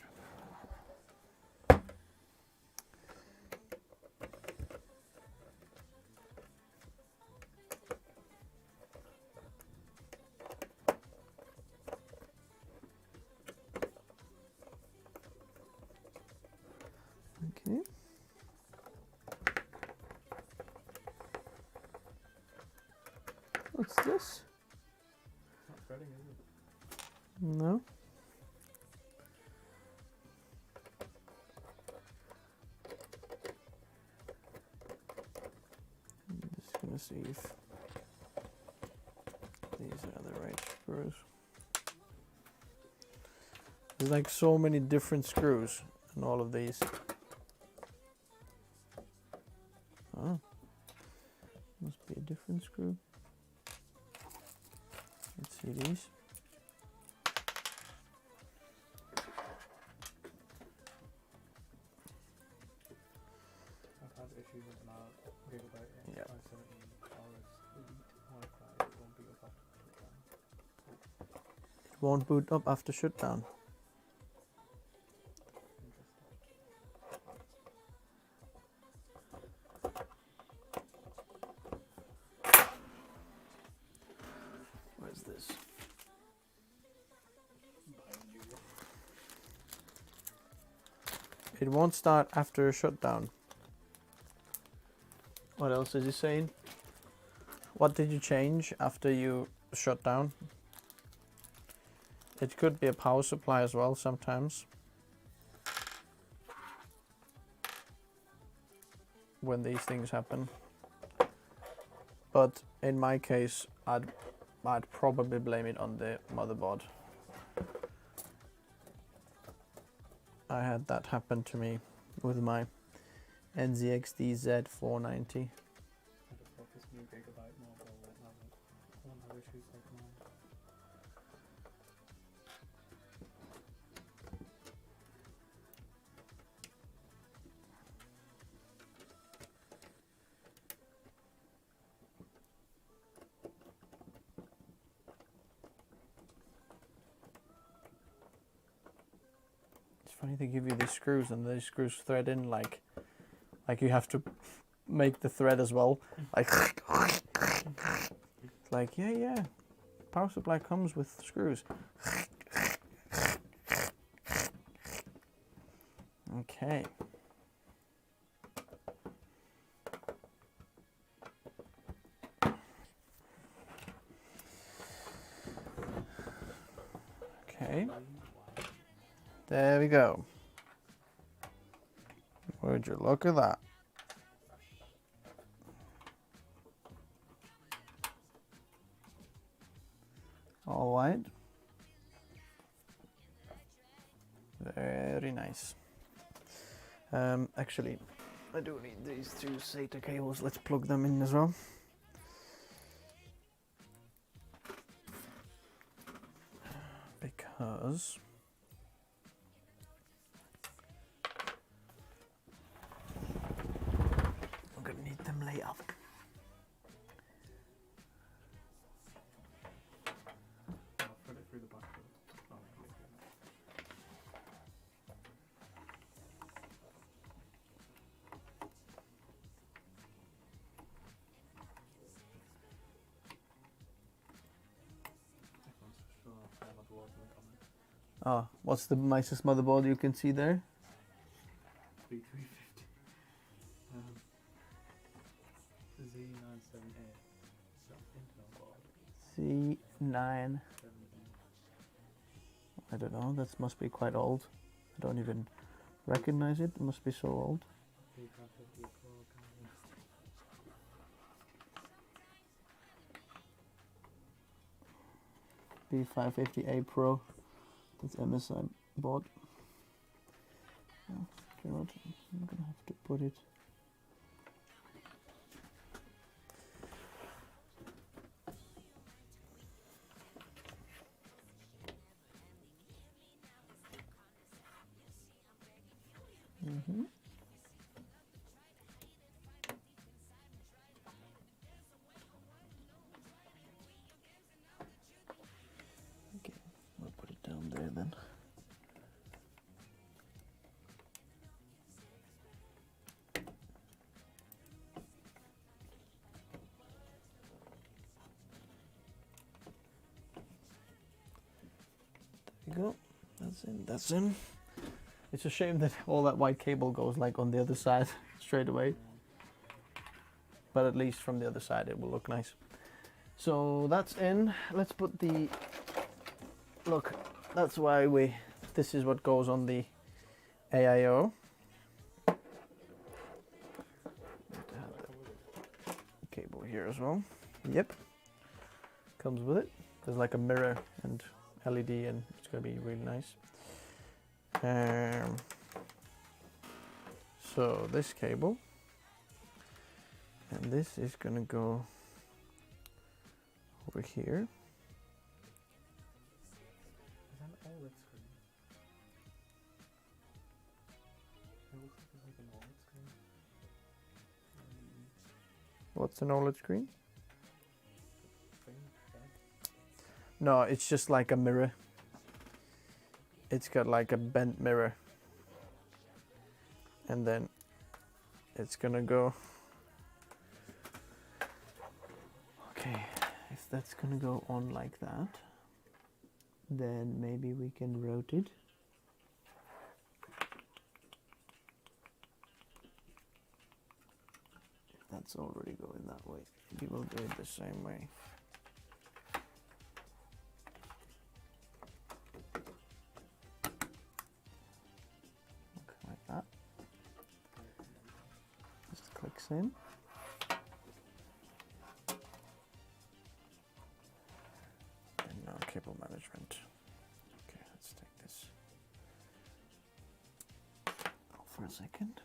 Okay. What's this? It's not threading, is it? No. I'm just gonna see if these are the right screws. There's like so many different screws in all of these. Oh, must be a different screw. Let's see these. I've had issues with my Gigabyte Yep. X570s Elite Wi-Fi. It won't be up after shutdown. It won't boot up after shutdown. Where's this? It won't start after a shutdown. What else is he saying? What did you change after you shut down? It could be a power supply as well sometimes. When these things happen. But in my case, I'd probably blame it on the motherboard. I had that happen to me with my NZXT Z490. I just bought this new Gigabyte model that won't have issues like mine. funny they give you these screws and these screws thread in like you have to make the thread as well. Like, it's like yeah. Power supply comes with screws. Okay. Okay. There we go. Would you look at that? All right. Very nice. Actually, I do need these two SATA cables. Let's plug them in as well. Because I'm gonna need them later. Oh, what's the nicest motherboard you can see there? B350. Z97A. Intel board. C9. I don't know, that must be quite old. I don't even recognize it. It must be so old. B550A Pro. That's MSI board. Oh, you know what? I'm gonna have to put it. Okay, we'll put it down there then. There you go. That's in. That's in. It's a shame that all that white cable goes like on the other side straight away. But at least from the other side it will look nice. So that's in. Let's put the... Look, that's why this is what goes on the AIO. Cable here as well. Yep. Comes with it. There's like a mirror and LED and it's going to be really nice. So this cable and this is gonna go over here. Is that an OLED screen? It looks like an OLED screen. What's an OLED screen? No, it's just like a mirror. It's got like a bent mirror. And then it's gonna go. Okay, if that's gonna go on like that, then maybe we can rotate. That's already going that way. We will do it the same way. Like that. Just clicks in. And now cable management. Okay, let's take this off for a second.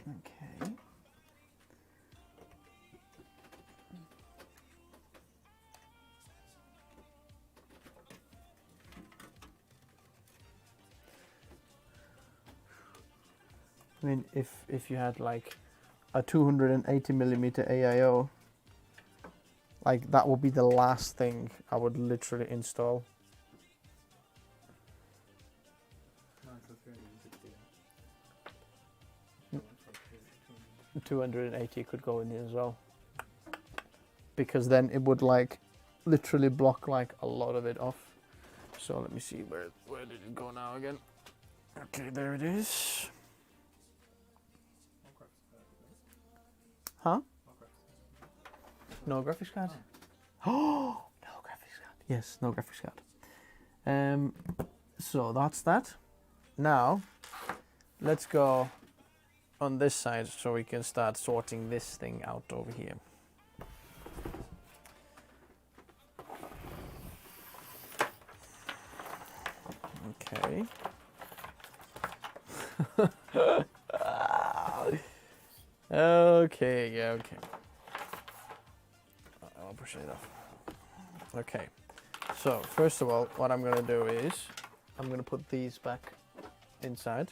Okay. I mean, if you had like a 280mm AIO, like that would be the last thing I would literally install. No, it's a 360. 280 could go in here as well, because then it would like literally block like a lot of it off. So let me see, where did it go now again? Okay, there it is. Huh? No graphics card? Oh, no graphics card. Yes, no graphics card. So that's that. Now, let's go on this side so we can start sorting this thing out over here. Okay. Okay, yeah, okay. I'll push it off. Okay. So, first of all, what I'm going to do is I'm going to put these back inside.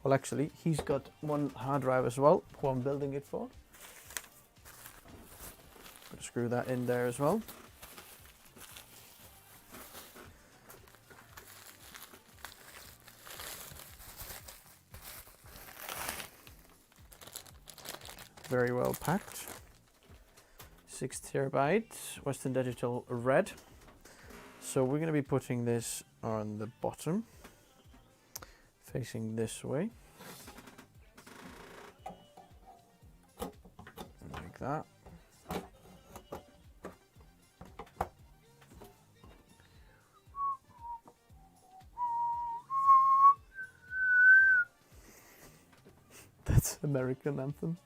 Well, actually, he's got one hard drive as well, who I'm building it for. Gonna screw that in there as well. Very well packed. 6 TB Western Digital red. So we're going to be putting this on the bottom, facing this way, like that. That's American anthem.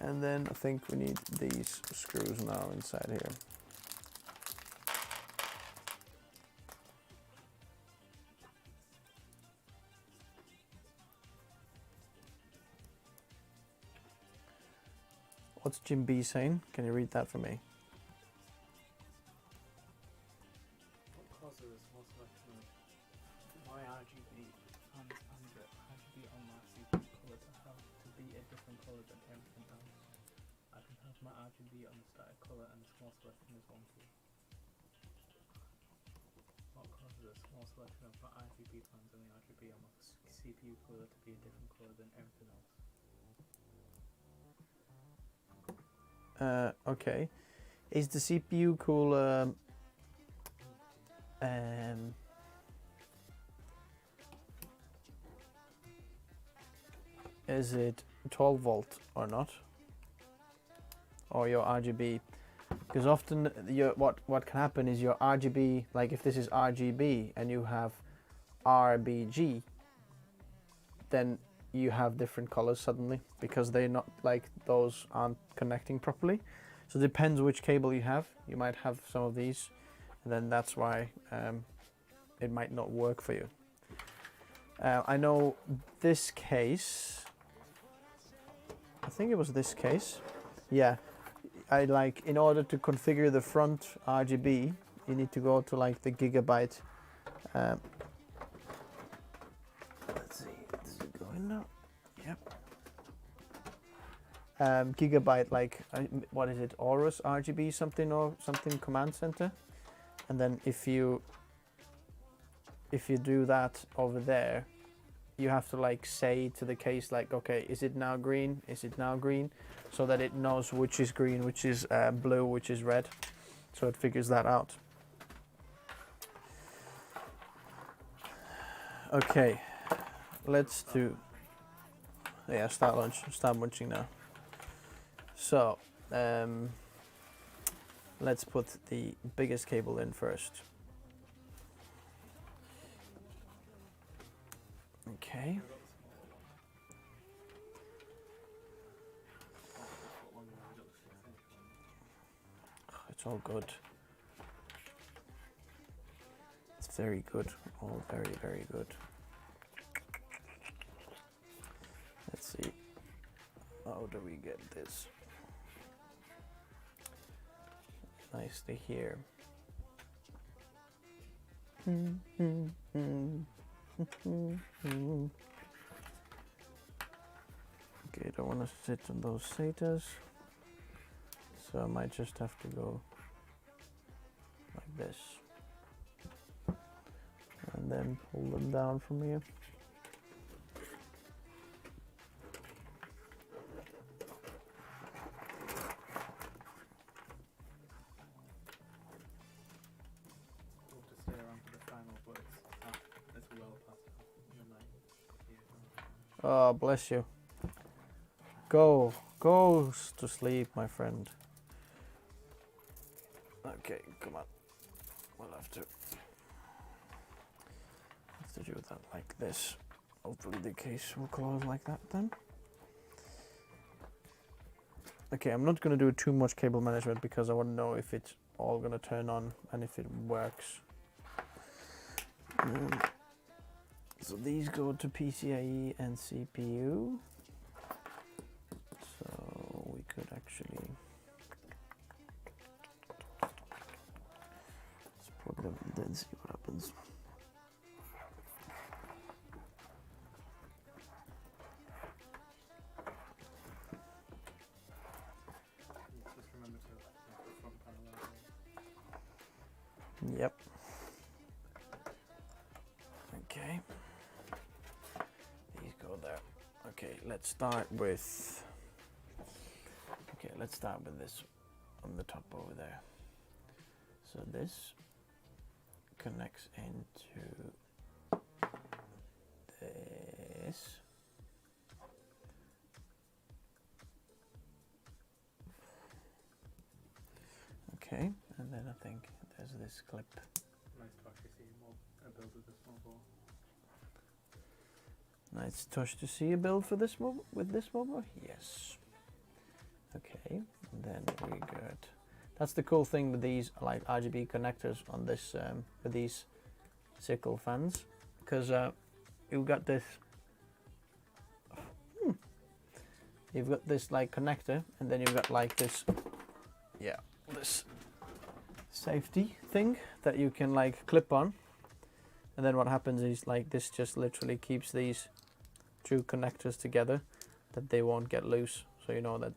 And then I think we need these screws now inside here. What's Jim B saying? Can you read that for me? Because of this small selection of my RGB and the RGB on my CPU color to have to be a different color than everything else. I can have my RGB on the static color and the small selection is wonky. What causes a small selection of my RGB plans and the RGB on my CPU color to be a different color than everything else? Okay. Is the CPU cooler is it 12 volt or not? Or your RGB? Because often what can happen is your RGB, like if this is RGB and you have RBG, then you have different colors suddenly because they're not, like, those aren't connecting properly. So it depends which cable you have. You might have some of these, and then that's why it might not work for you. I know this case, I think it was this case. Yeah, in order to configure the front RGB, you need to go to like the Gigabyte. Let's see, is it going now? Yep. Gigabyte, like what is it? Aorus RGB something or something command center, and then if you do that over there, you have to like say to the case like, okay, is it now green? Is it now green? So that it knows which is green, which is blue, which is red. So it figures that out. Okay, let's do. Yeah, start launching now. So let's put the biggest cable in first. Okay. It's all good. It's very good. All very, very good. Let's see. How do we get this nicely here? Okay, don't want to sit on those SATAs, so I might just have to go like this and then pull them down from here. Oh, bless you. Go to sleep, my friend. Okay, come on. We'll have to do that like this. Hopefully the case will close like that then. Okay, I'm not going to do too much cable management because I want to know if it's all going to turn on and if it works. So these go to PCIe and CPU. So we could actually let's plug them in and see what happens. Yep. Okay. These go there. Okay, let's start with this on the top over there. So this connects into this. Okay, and then I think there's this clip. Nice to actually see a build with this mobile. Nice touch to see a build for this with this mobile. Yes. Okay, and then we got. That's the cool thing with these like RGB connectors on this with these sickle fans, because you've got this. You've got this like connector, and then you've got like this. Yeah, this safety thing that you can like clip on, and then what happens is like this just literally keeps these two connectors together, that they won't get loose, so you know that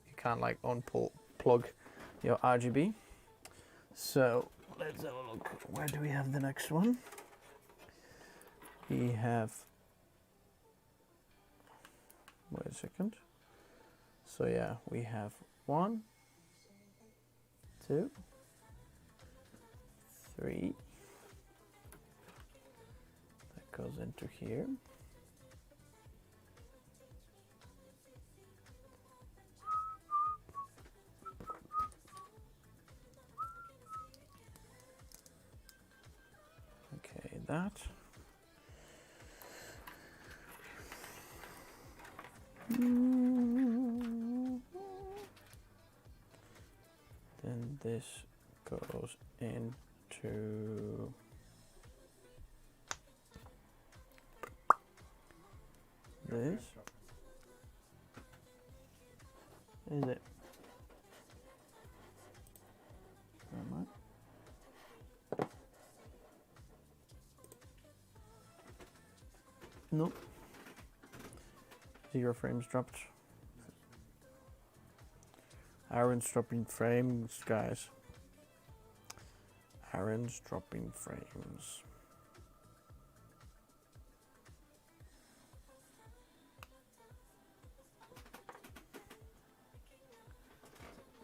you can't like unplug your RGB. So let's have a look. Where do we have the next one? We have, wait a second. So yeah, we have 1, 2, 3. That goes into here. Okay, that. Then this goes into this. Is it? Am I? Nope. 0 frames dropped. Aaron's dropping frames, guys. Aaron's dropping frames.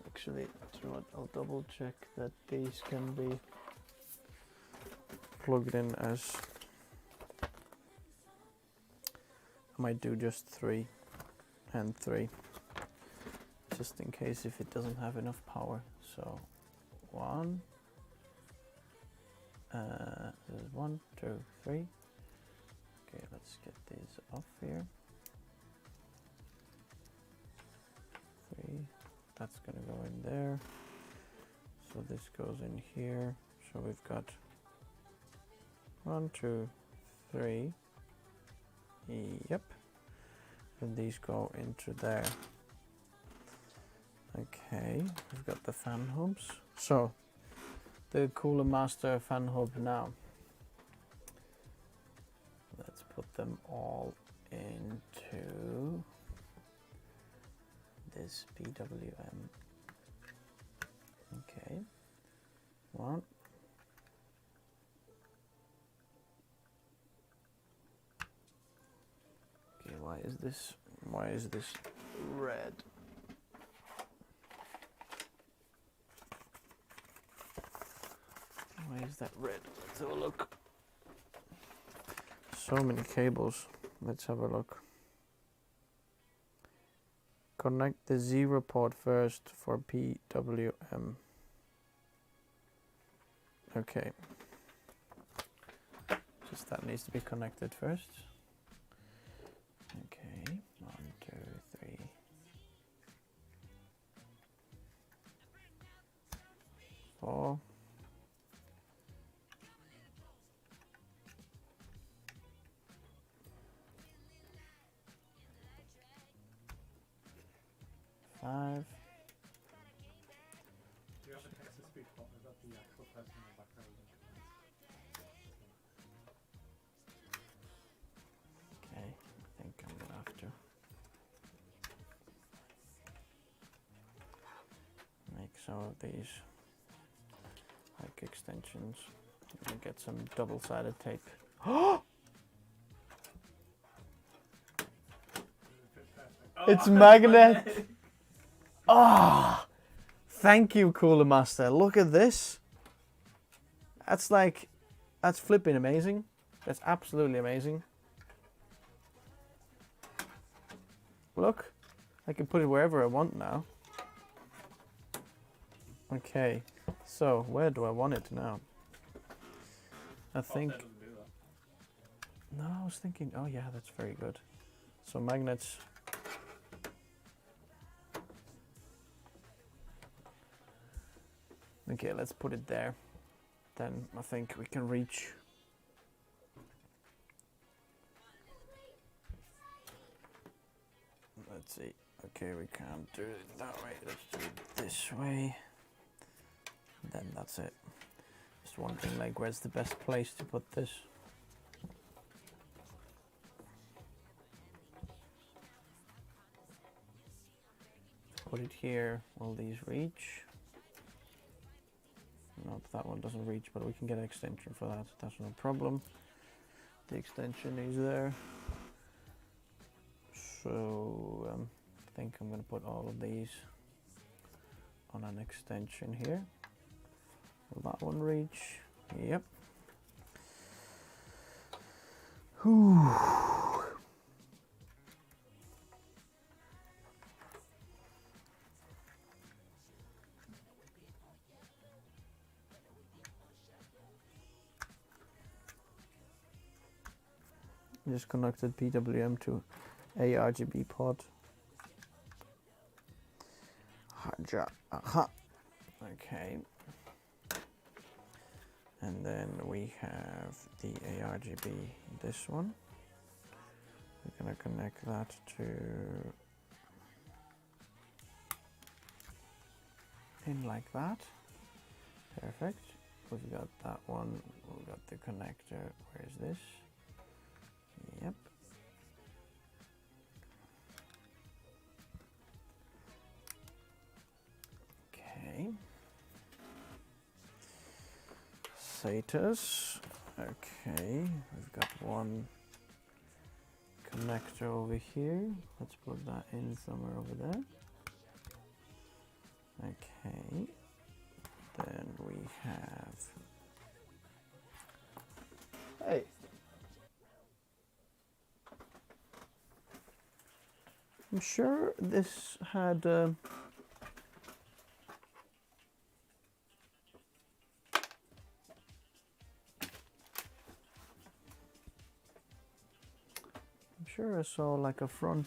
Actually, you know what? I'll double check that these can be plugged in as. I might do just 3 and 3. Just in case if it doesn't have enough power. So 1, this is 1, 2, 3. Okay, let's get these off here. 3, that's gonna go in there. So this goes in here. So we've got 1, 2, 3. Yep. And these go into there. Okay, we've got the fan hubs. So, the Cooler Master fan hub now. Let's put them all into is PWM. Okay, one. Okay, why is this red? Why is that red? Let's have a look. So many cables. Let's have a look. Connect the 0 port first for PWM. Okay. Just that needs to be connected first. Okay, 1, 2, 3. Four. Five. Do you have a text to speech button? Is that the actual person in the background? Okay, I think I'm gonna have to make some of these like extensions and get some double-sided tape. It's magnet. Ah, thank you, Cooler Master. Look at this. That's flipping amazing. That's absolutely amazing. Look, I can put it wherever I want now. Okay, so where do I want it now? I think. No, I was thinking. Oh yeah, that's very good. So magnets. Okay, let's put it there. Then I think we can reach. Let's see. Okay, we can't do it that way. Let's do it this way. Then that's it. Just wondering, like, where's the best place to put this? Put it here. Will these reach? Nope, that one doesn't reach, but we can get an extension for that. That's no problem. The extension is there. So I think I'm going to put all of these on an extension here. Will that one reach? Yep. Whew. Just connected PWM to a RGB port. Okay. And then we have the ARGB, this one. We're going to connect that to in like that. Perfect. We've got that one. We've got the connector. Where is this? Yep. Okay. SATAs. Okay, we've got one connector over here. Let's put that in somewhere over there. Okay. Then we have. Hey. I'm sure this had. I'm sure I saw like a front.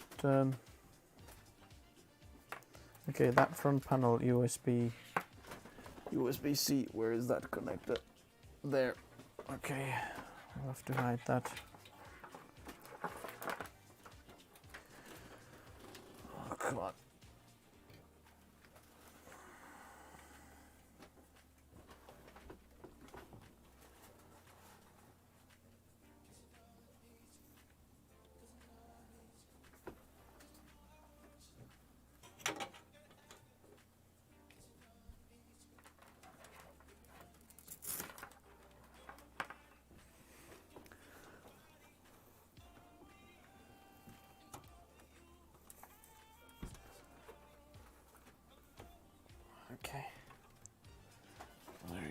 Okay, that front panel USB-C. Where is that connector? There. Okay, I'll have to hide that. Oh, come on.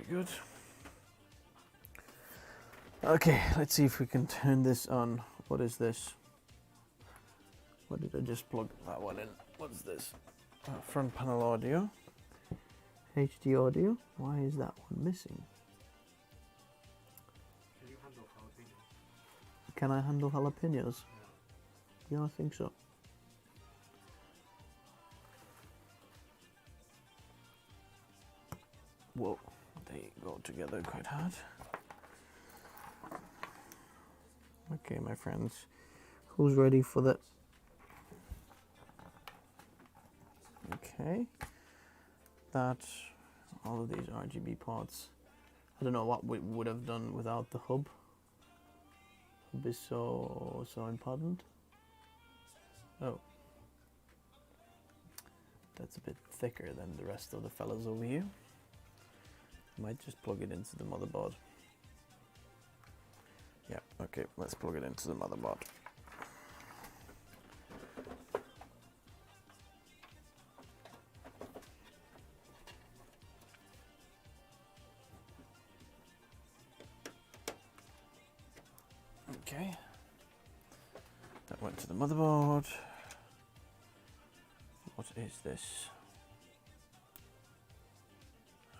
Very good. Okay, let's see if we can turn this on. What is this? What did I just plug that one in? What's this? Front panel audio. HD audio. Why is that one missing? Can you handle jalapenos? Can I handle jalapenos? Yeah. Yeah, I think so. Whoa, they go together quite hard. Okay, my friends, who's ready for that? Okay, that's all of these RGB ports. I don't know what we would have done without the hub. Hub is so important. Oh, that's a bit thicker than the rest of the fellas over here. Might just plug it into the motherboard. Yeah, okay, let's plug it into the motherboard. Okay, that went to the motherboard. What is this?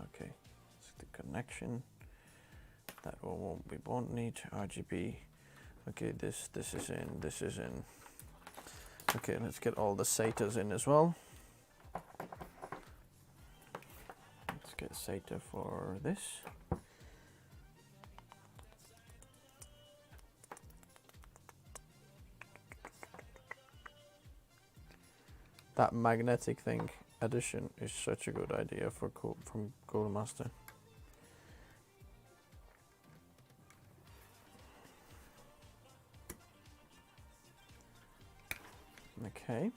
Okay, it's the connection. That we won't need RGB. Okay, this is in, this is in. Okay, let's get all the SATAs in as well. Let's get SATA for this. That magnetic thing addition is such a good idea for from Codemaster. Okay,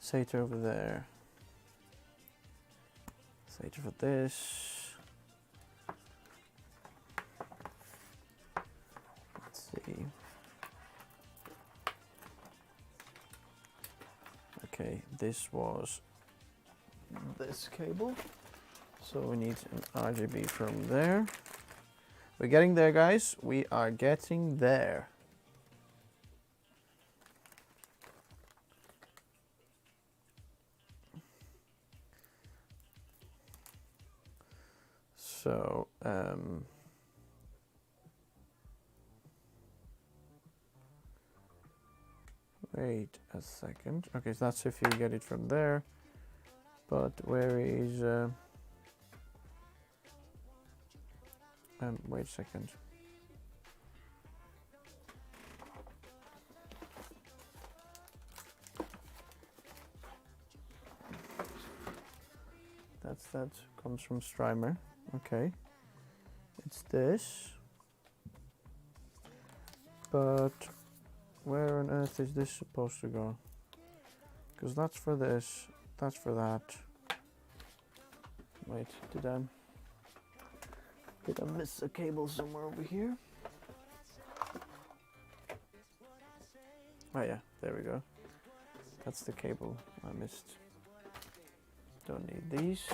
SATA over there. SATA for this. Let's see. Okay, this was this cable, so we need an RGB from there. We're getting there, guys. We are getting there. So, wait a second. Okay, so that's if you get it from there. But where is... wait a second. That comes from Strimer. Okay, it's this, but where on earth is this supposed to go? Because that's for this, that's for that. Wait, did I miss a cable somewhere over here? Oh yeah, there we go. That's the cable I missed. Don't need these.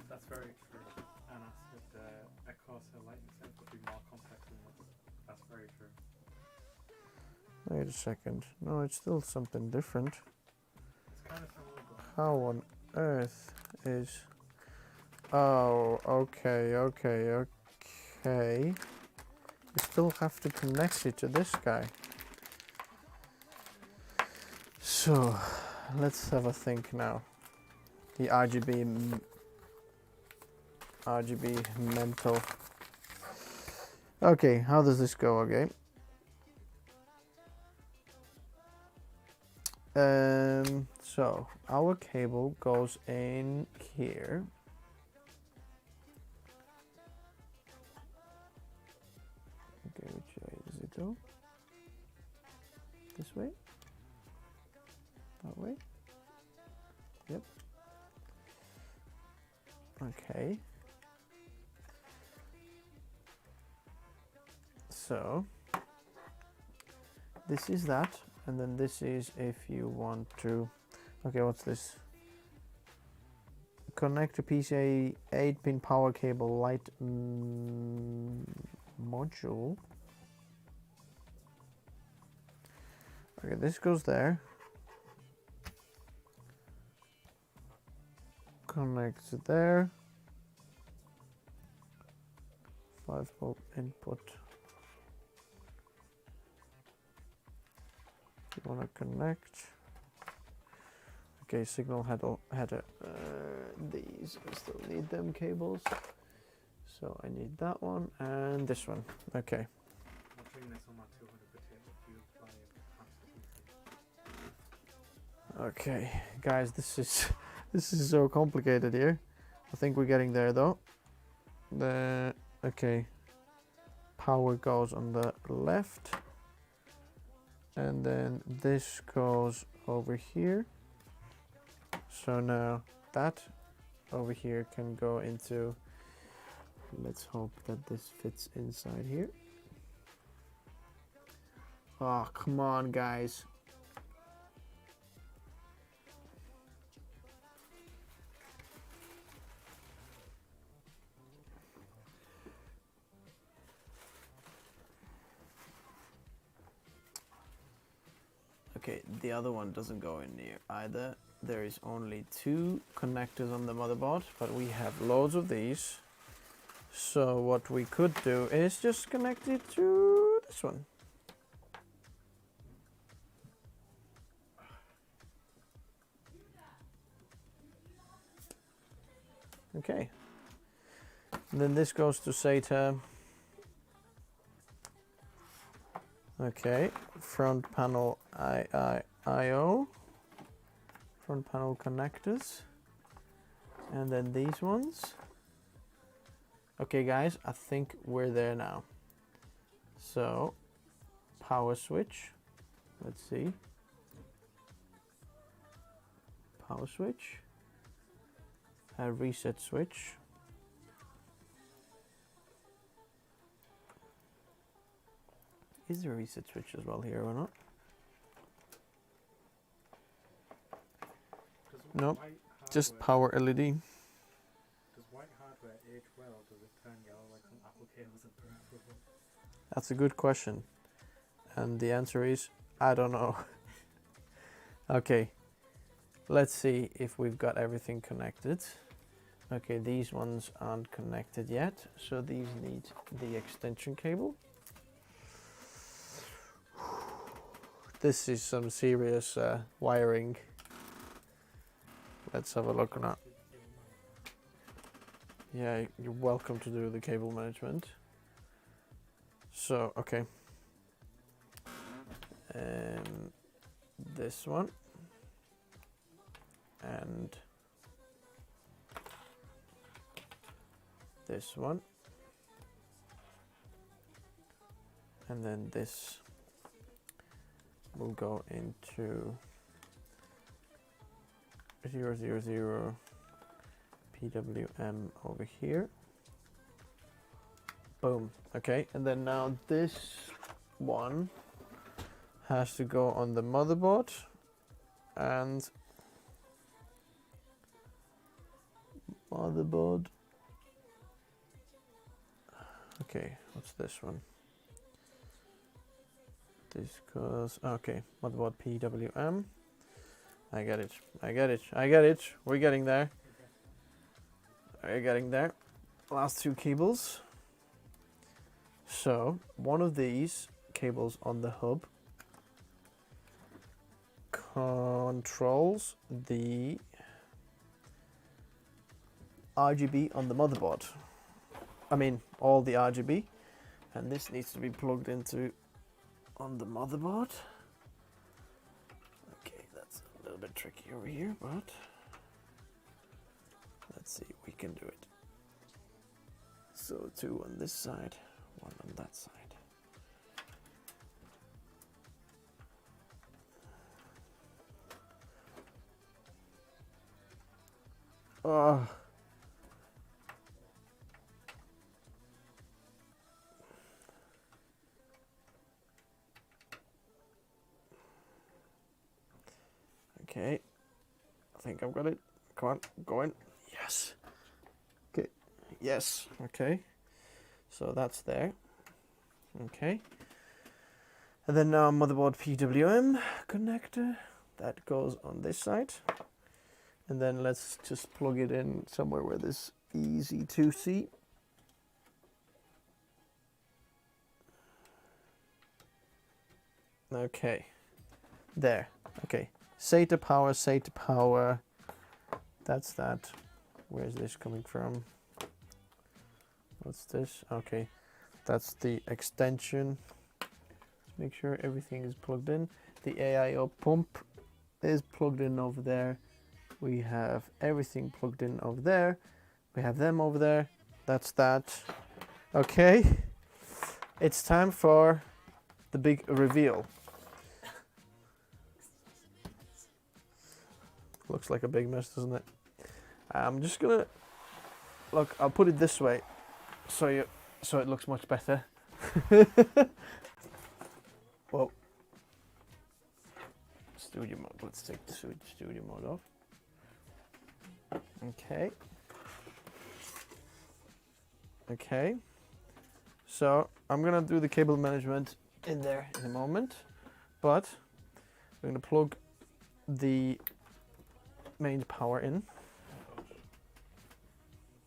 That's very true. And I said a Corsair lightning sense would be more complex than this. That's very true. Wait a second. No, it's still something different. It's kind of similar, but How on earth is... Oh, okay. You still have to connect it to this guy. So, let's have a think now. The RGB mental. Okay, how does this go again? So our cable goes in here. Okay, which way does it go? This way? Okay. So this is that, and then this is if you want to. Okay, what's this? Connect to PCIe 8-pin power cable light module. Okay, this goes there. Connects there. 5-volt input. You want to connect. Okay, signal header. These I still need them cables. So I need that one and this one. Okay. Okay, guys, this is so complicated here. I think we're getting there though. Okay. Power goes on the left. And then this goes over here. So now that over here can go into, let's hope that this fits inside here. Oh, come on, guys. Okay, the other one doesn't go in here either. There is only 2 connectors on the motherboard, but we have loads of these. So what we could do is just connect it to this one. Okay. And then this goes to SATA. Okay, front panel I/O, front panel connectors, and then these ones. Okay, guys, I think we're there now. So, power switch. Let's see. Power switch. A reset switch. Is there a reset switch as well here or not? Nope, just power LED. Does white hardware age well? Does it turn yellow like some Apple cables and peripheral? That's a good question. And the answer is, I don't know. Okay, let's see if we've got everything connected. Okay, these ones aren't connected yet, so these need the extension cable. This is some serious wiring. Let's have a look on that. Yeah, you're welcome to do the cable management. So, okay. This one. And this one. And then this will go into 000 PWM over here. Boom. Okay, and then now this one has to go on the motherboard, and motherboard. Okay, what's this one? This goes, okay, motherboard PWM. I get it, I get it, I get it. We're getting there. We're getting there. Last 2 cables. So, one of these cables on the hub controls the RGB on the motherboard. I mean, all the RGB. And this needs to be plugged into on the motherboard. Okay, that's a little bit tricky over here, but let's see, we can do it. So 2 on this side, 1 on that side. Oh, Okay. I think I've got it. Come on, go in. Yes. Okay. Yes. Okay. So that's there. Okay. And then now motherboard PWM connector. That goes on this side. And then let's just plug it in somewhere where this easy to see. Okay. There. Okay. SATA power. That's that. Where's this coming from? What's this? Okay. That's the extension. Make sure everything is plugged in. The AIO pump is plugged in over there. We have everything plugged in over there. We have them over there. That's that. Okay. It's time for the big reveal. Looks like a big mess, doesn't it? I'm just gonna look. I'll put it this way, so it looks much better. Whoa. Studio mode. Let's take the studio mode off. Okay. Okay. So I'm gonna do the cable management in there in a moment, but we're gonna plug the main power in.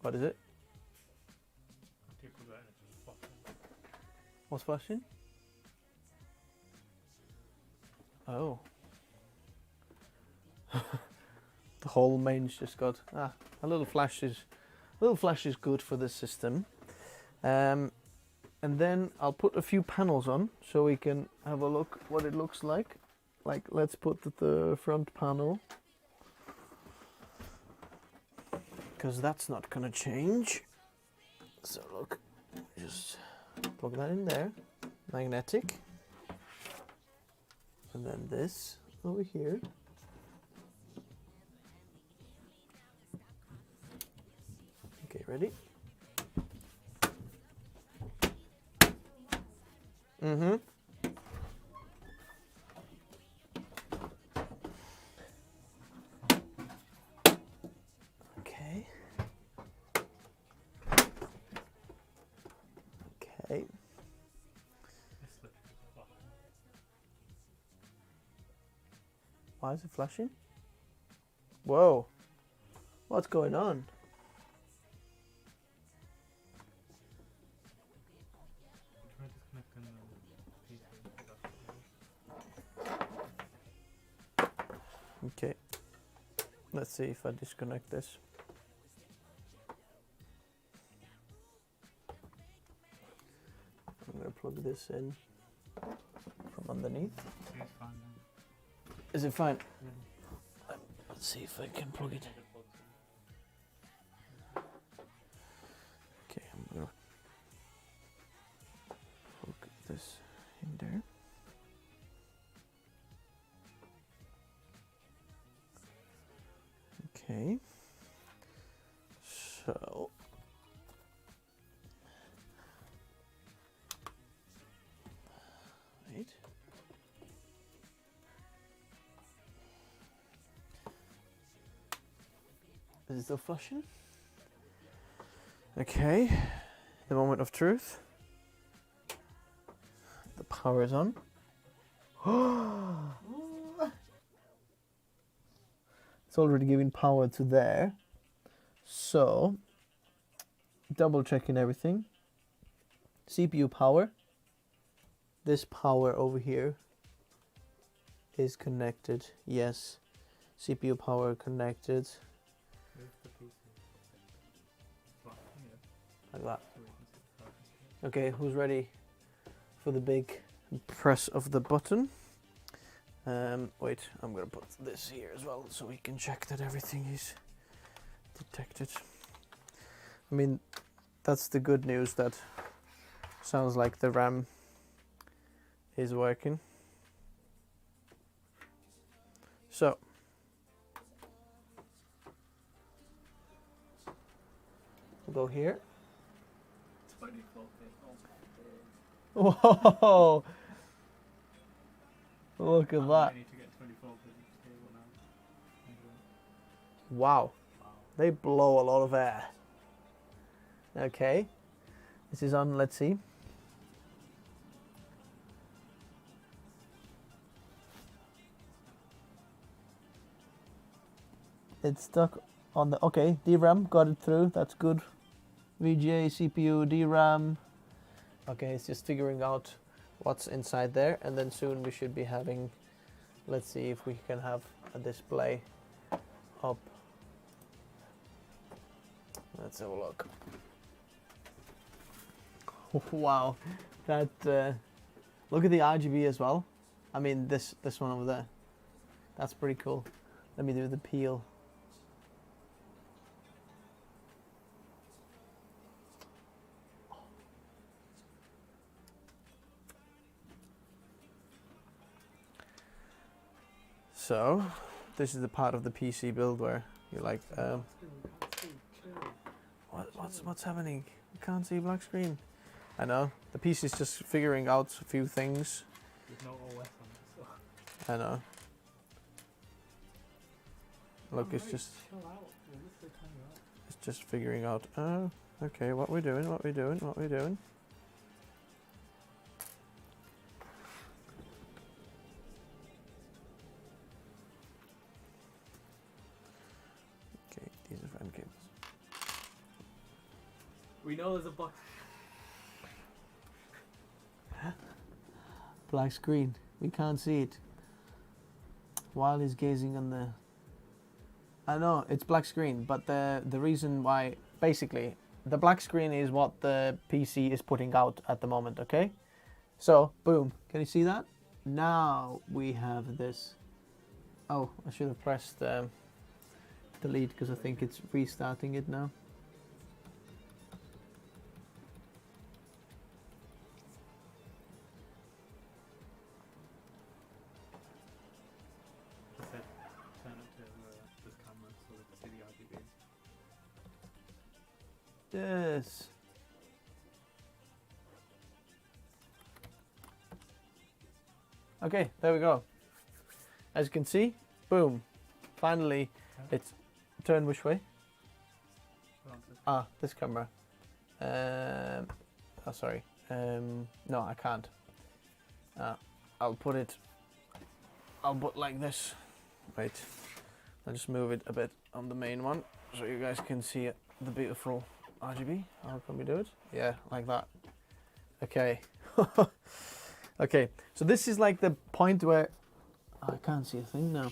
What is it? What's flashing? Oh. The whole main's just got a little flash is good for the system. And then I'll put a few panels on so we can have a look what it looks like. Like let's put the front panel, because that's not gonna change. So look, just plug that in there, magnetic, and then this over here. Okay, ready? Mm-hmm. Okay. Okay. Why is it flashing? Whoa. What's going on? Okay, let's see if I disconnect this. I'm going to plug this in from underneath. It's fine now. Is it fine? Yeah. Let's see if I can plug it. Okay, I'm going to plug this in there. Okay, so wait. Is it still flashing? Okay, the moment of truth. The power is on. It's already giving power to there. So, double checking everything. CPU power. This power over here is connected. Yes. CPU power connected. Like that. Okay, who's ready for the big press of the button? Wait, I'm gonna put this here as well so we can check that everything is detected. I mean, that's the good news, that sounds like the RAM is working. So, we'll go here. 24 bit. Whoa! Look at that. I need to get 24 bit cable now. Wow, they blow a lot of air. Okay, this is on, let's see. It's stuck on the, okay, DRAM, got it through, that's good. VGA, CPU, DRAM. Okay, it's just figuring out what's inside there, and then soon we should be having, let's see if we can have a display up. Let's have a look. Wow, that, look at the RGB as well. I mean, this one over there, that's pretty cool. Let me do the peel. So, this is the part of the PC build where you're like, what's happening? You can't see black screen. I know, the PC is just figuring out a few things. There's no OS on this. I know. Look, it's just, Chill out. We'll turn you out. it's just figuring out. Oh, okay, what we're doing, what we're doing, what we're doing. Okay, these are fan cables. We know there's a box. Black screen, we can't see it. While he's gazing on the, I know it's black screen, but the reason why, basically the black screen is what the PC is putting out at the moment. Okay, so boom, can you see that? Now we have this. Oh, I should have pressed delete because I think it's restarting it now. Turn it to this camera so we can see the RGB. Yes. Okay, there we go. As you can see, boom. Finally, it's turned which way? Ah, this camera. Oh, sorry. No, I can't. I'll put like this. Wait, I'll just move it a bit on the main one so you guys can see it, the beautiful RGB. How can we do it? Yeah, like that. Okay. Okay, so this is like the point where I can't see a thing now.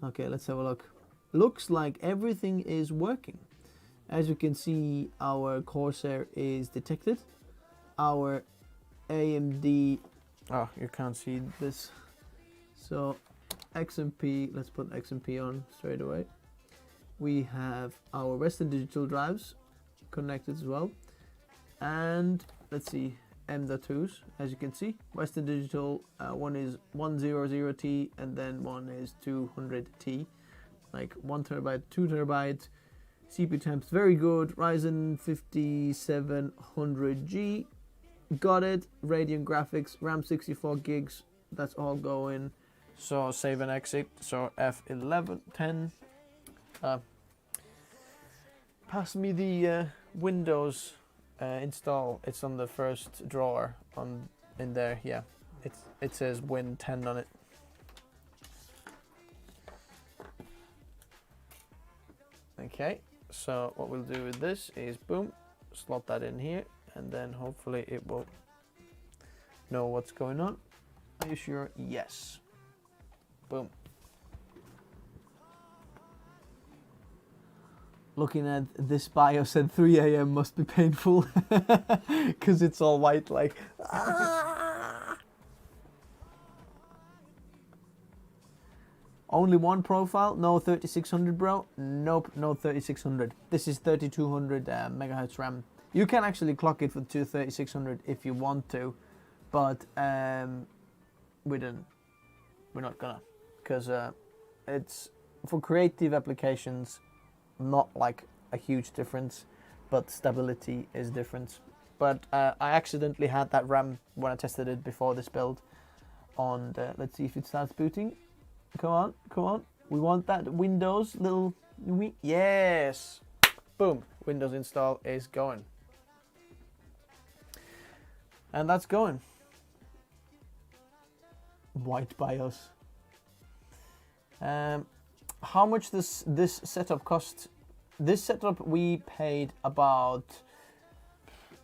Okay, let's have a look. Looks like everything is working. As you can see, our Corsair is detected. Our AMD, oh, you can't see this. So XMP, let's put XMP on straight away. We have our Western Digital drives connected as well. And let's see, M.2s, as you can see. Western Digital, one is 100T and then one is 200T. Like 1 terabyte, 2 terabyte. CPU temps very good. Ryzen 5700G, got it. Radeon graphics, RAM 64 gigs. That's all going. So save and exit. So F1110. Pass me the Windows install. It's on the first drawer in there. Yeah, it says Win 10 on it. Okay, so what we'll do with this is boom, slot that in here, and then hopefully it will know what's going on. Are you sure? Yes. Boom. Looking at this BIOS at 3 AM must be painful because it's all white like. Only one profile? No 3600, bro? Nope, no 3600. This is 3200 megahertz RAM. You can actually clock it for 3600 if you want to, but we're not gonna, because it's for creative applications, not like a huge difference, but stability is different. But I accidentally had that RAM when I tested it before this build on the, let's see if it starts booting. Come on, come on. We want that Windows little Yes. Boom. Windows install is going. And that's going. White BIOS. How much this setup cost? This setup we paid about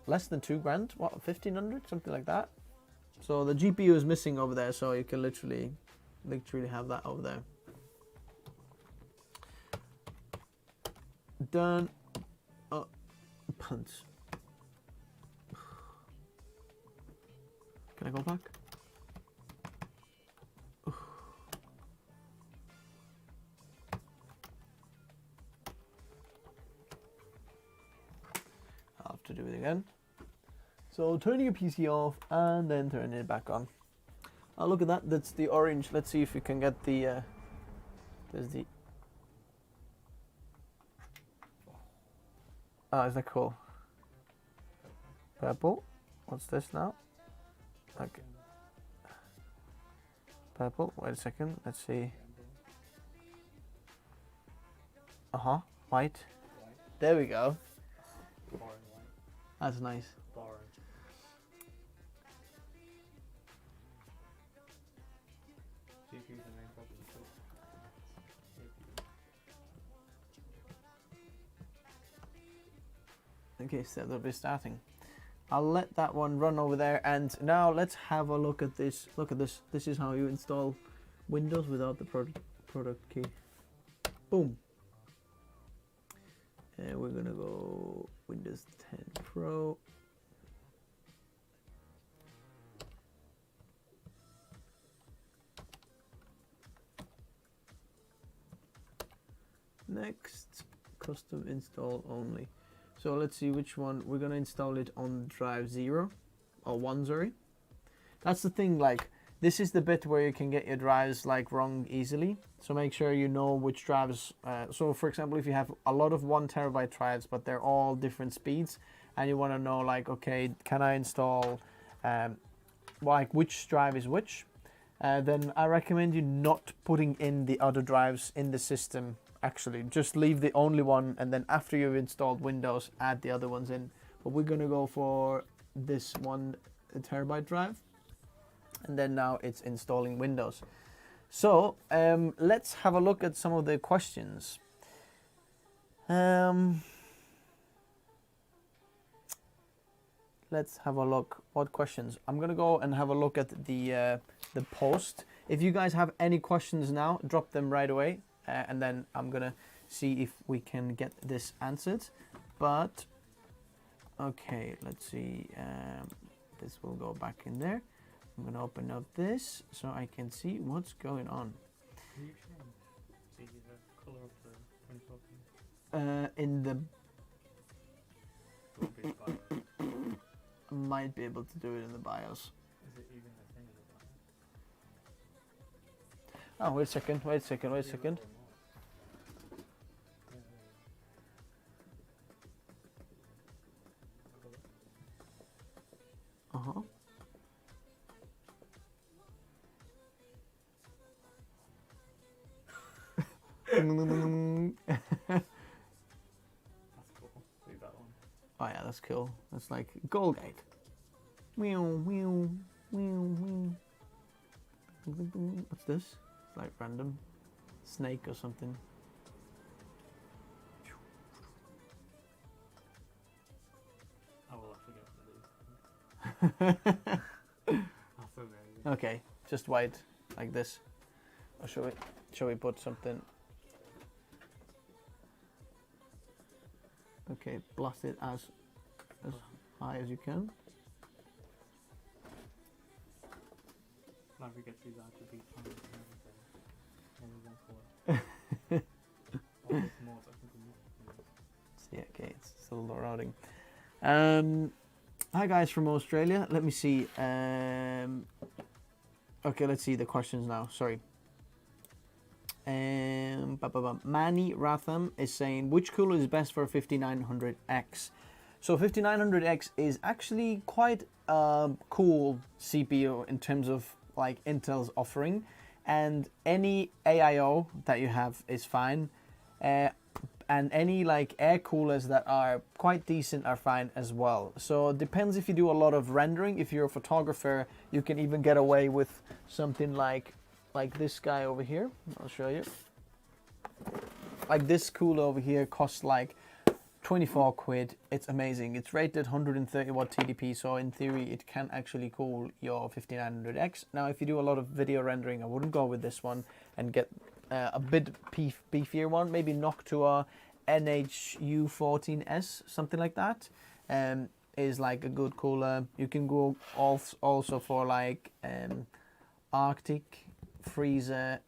less than $2,000. What, 1,500, something like that. So the GPU is missing over there, so you can literally have that over there. Done. Oh, punch. Can I go back? I'll have to do it again. So turning your PC off and then turning it back on. Oh, look at that. That's the orange. Let's see if we can get the. There's the. Oh, is that cool? Purple. What's this now? Okay. Purple. Wait a second. Let's see. White. There we go. That's nice. Okay, so they'll be starting. I'll let that one run over there, and now let's have a look at this. Look at this. This is how you install Windows without the product key. Boom. And we're gonna go Windows 10 Pro. Next, custom install only. So let's see which one. We're gonna install it on drive 0 or 1, sorry. That's the thing, like this is the bit where you can get your drives like wrong easily. So make sure you know which drives. So for example, if you have a lot of 1 terabyte drives, but they're all different speeds, and you want to know like, okay, can I install like which drive is which? Then I recommend you not putting in the other drives in the system. Actually, just leave the only one, and then after you've installed Windows, add the other ones in. But we're gonna go for this 1 terabyte drive, and then now it's installing Windows. So let's have a look at some of the questions. Let's have a look. What questions? I'm gonna go and have a look at the post. If you guys have any questions now, drop them right away. And then I'm gonna see if we can get this answered. But okay, let's see. This will go back in there. I'm gonna open up this so I can see what's going on. Can you change the color of the in the I might be able to do it in the BIOS. Is it even a thing in the BIOS? Oh, wait a second. Wait a second. Wait a second. That's cool. Leave that one. Oh yeah, that's cool. That's like Goldgate. Meow, meow, meow, meow. What's this? It's like random snake or something. I will have to get one of these. Okay, just white like this. Or shall we put something? Okay, blast it as high as you can. Now we get these RGB panels and everything. All those mods, I think we need. See, okay, it's still loading. Hi guys from Australia. Let me see. Okay, let's see the questions now. Sorry. Manny Ratham is saying, which cooler is best for 5900X? So 5900X is actually quite a cool CPU in terms of like Intel's offering, and any AIO that you have is fine. and any like air coolers that are quite decent are fine as well. So it depends if you do a lot of rendering. If you're a photographer, you can even get away with something like this guy over here. I'll show you. Like this cooler over here costs like 24 quid. It's amazing. It's rated 130 watt TDP, so in theory it can actually cool your 5900X. Now if you do a lot of video rendering, I wouldn't go with this one and get a bit beefier one, maybe Noctua NHU14S, something like that, is like a good cooler. You can go also for like Arctic Freezer,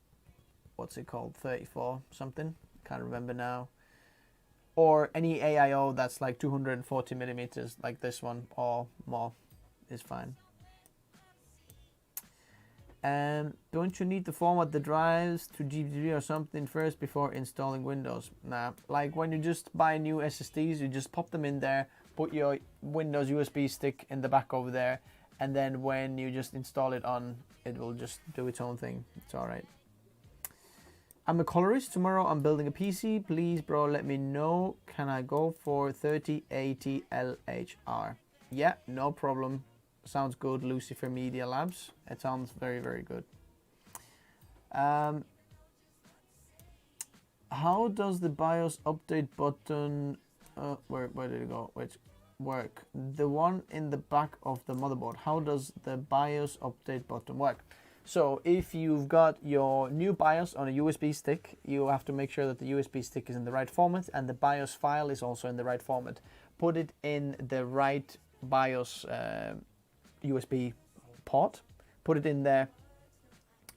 what's it called, 34 something, can't remember now, or any AIO that's like 240 millimeters like this one or more is fine. Don't you need to format the drives to GDDR or something first before installing Windows? Nah, like when you just buy new SSDs, you just pop them in there, put your Windows USB stick in the back over there, and then when you just install it on, it will just do its own thing. It's alright. I'm a colorist. Tomorrow I'm building a PC. Please, bro, let me know. Can I go for 3080 LHR? Yeah, no problem. Sounds good, Lucifer Media Labs. It sounds very, very good. How does the BIOS update button, where did it go? Which work? The one in the back of the motherboard. How does the BIOS update button work? So if you've got your new BIOS on a USB stick, you have to make sure that the USB stick is in the right format and the BIOS file is also in the right format. Put it in the right BIOS USB port, put it in there,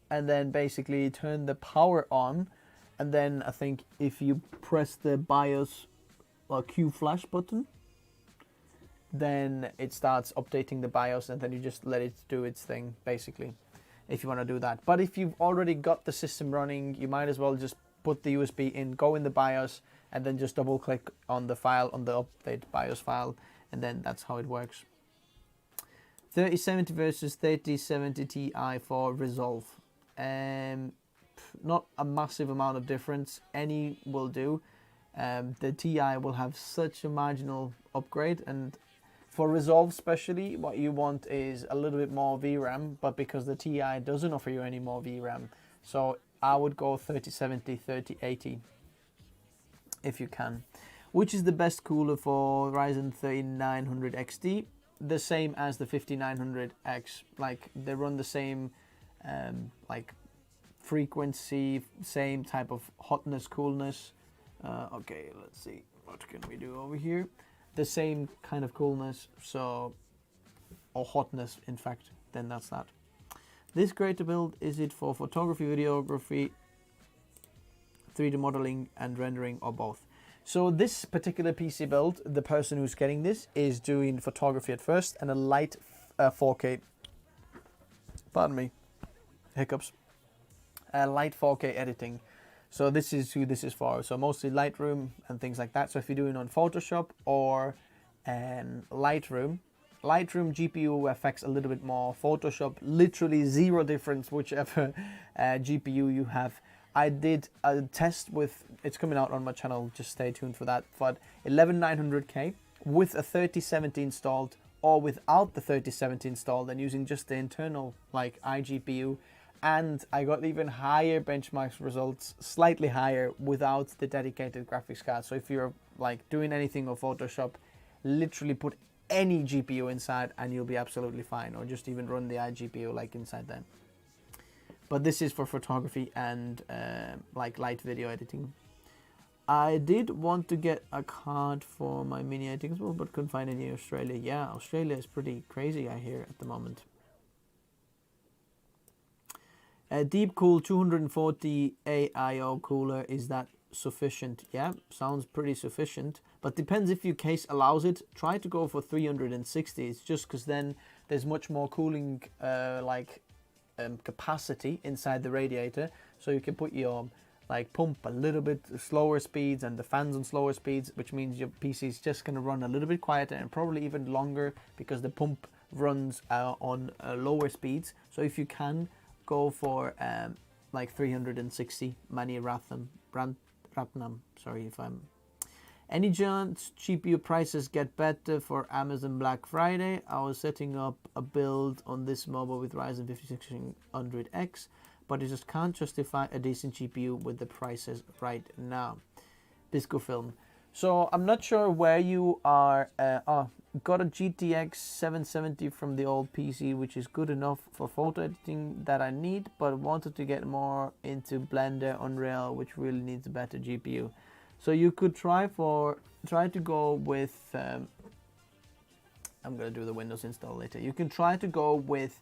and then basically turn the power on, and then I think if you press the BIOS or Q flash button, then it starts updating the BIOS, and then you just let it do its thing basically, if you want to do that. But if you've already got the system running, you might as well just put the USB in, go in the BIOS, and then just double click on the file, on the update BIOS file, and then that's how it works. 3070 versus 3070 Ti for Resolve. Not a massive amount of difference. Any will do. The Ti will have such a marginal upgrade, and for Resolve especially, what you want is a little bit more VRAM, but because the Ti doesn't offer you any more VRAM, so I would go 3070, 3080 if you can. Which is the best cooler for Ryzen 3900 XT? The same as the 5900X. Like they run the same like frequency, same type of hotness, coolness. Okay, let's see, what can we do over here? The same kind of coolness, so, or hotness in fact, then that's that. This greater build, is it for photography, videography, 3D modeling and rendering, or both? So this particular PC build, the person who's getting this is doing photography at first and a light 4K, pardon me, hiccups, light 4K editing. So this is who this is for. So mostly Lightroom and things like that. So if you're doing on Photoshop or Lightroom GPU affects a little bit more. Photoshop, literally zero difference whichever GPU you have. I did a test with, it's coming out on my channel, just stay tuned for that, but 11900K with a 3070 installed or without the 3070 installed and using just the internal like iGPU, and I got even higher benchmark results, slightly higher without the dedicated graphics card. So if you're like doing anything on Photoshop, literally put any GPU inside and you'll be absolutely fine, or just even run the iGPU like inside there. But this is for photography and like light video editing. I did want to get a card for my mini editing as well, but couldn't find any in Australia. Yeah, Australia is pretty crazy, I hear, at the moment. A deep cool 240 AIO cooler, is that sufficient? Yeah, sounds pretty sufficient, but depends if your case allows it. Try to go for 360. It's just because then there's much more cooling capacity inside the radiator, so you can put your like pump a little bit slower speeds and the fans on slower speeds, which means your PC is just going to run a little bit quieter and probably even longer because the pump runs on lower speeds. So if you can, go for like 360 many Ratnam. Sorry if I'm... Any chance GPU prices get better for Amazon Black Friday? I was setting up a build on this mobile with Ryzen 5600X, but I just can't justify a decent GPU with the prices right now. Bisco Film. So I'm not sure where you are. Got a GTX 770 from the old PC, which is good enough for photo editing that I need, but wanted to get more into Blender, Unreal, which really needs a better GPU. So you could try to go with, I'm going to do the Windows install later. You can try to go with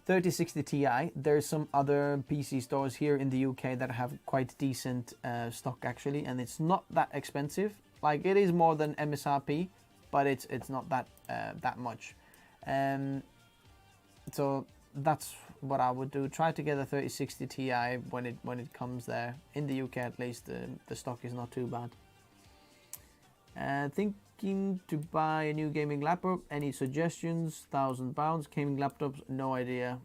3060 Ti. There's some other PC stores here in the UK that have quite decent stock actually, and it's not that expensive. Like, it is more than MSRP, but it's not that much. So that's what I would do. Try to get a 3060 Ti when it comes there. In the UK at least, the stock is not too bad. Thinking to buy a new gaming laptop. Any suggestions? £1,000 gaming laptops? No idea.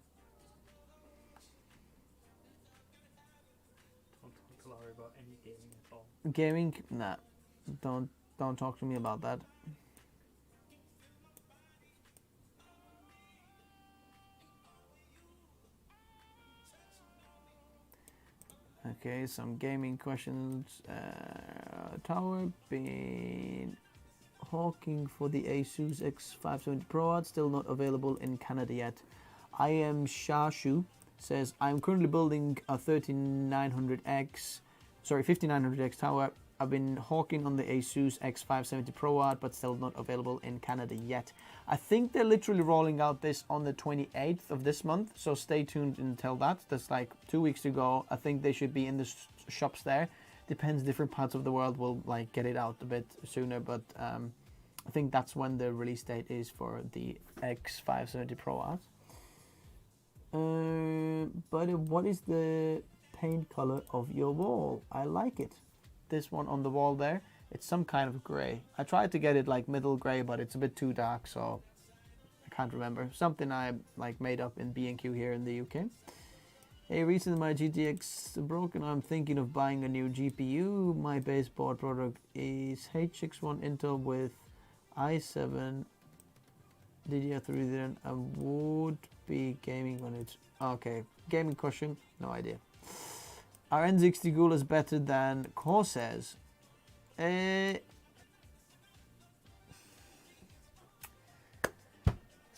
Don't talk to Lauri about any gaming at all. Gaming? Nah. Don't talk to me about that. Okay, some gaming questions. Tower been hawking for the ASUS X570 Pro, still not available in Canada yet. I am Shashu says, I'm currently building a 5900X tower. I've been hawking on the ASUS X570 Pro, but still not available in Canada yet. I think they're literally rolling out this on the 28th of this month, so stay tuned until that. That's like 2 weeks to go. I think they should be in the shops there. Depends, different parts of the world will like get it out a bit sooner, but I think that's when the release date is for the X570 Pro. But what is the paint color of your wall? I like it. This one on the wall there, it's some kind of gray. I tried to get it like middle gray, but it's a bit too dark, so I can't remember. Something I like made up in B&Q here in the UK. Hey, recently my GTX broken. I'm thinking of buying a new GPU. My base board product is H61 Intel with i7 DDR3 then I would be gaming on it. Okay, gaming question, no idea. Are N60 Gulas better than Corsairs? It's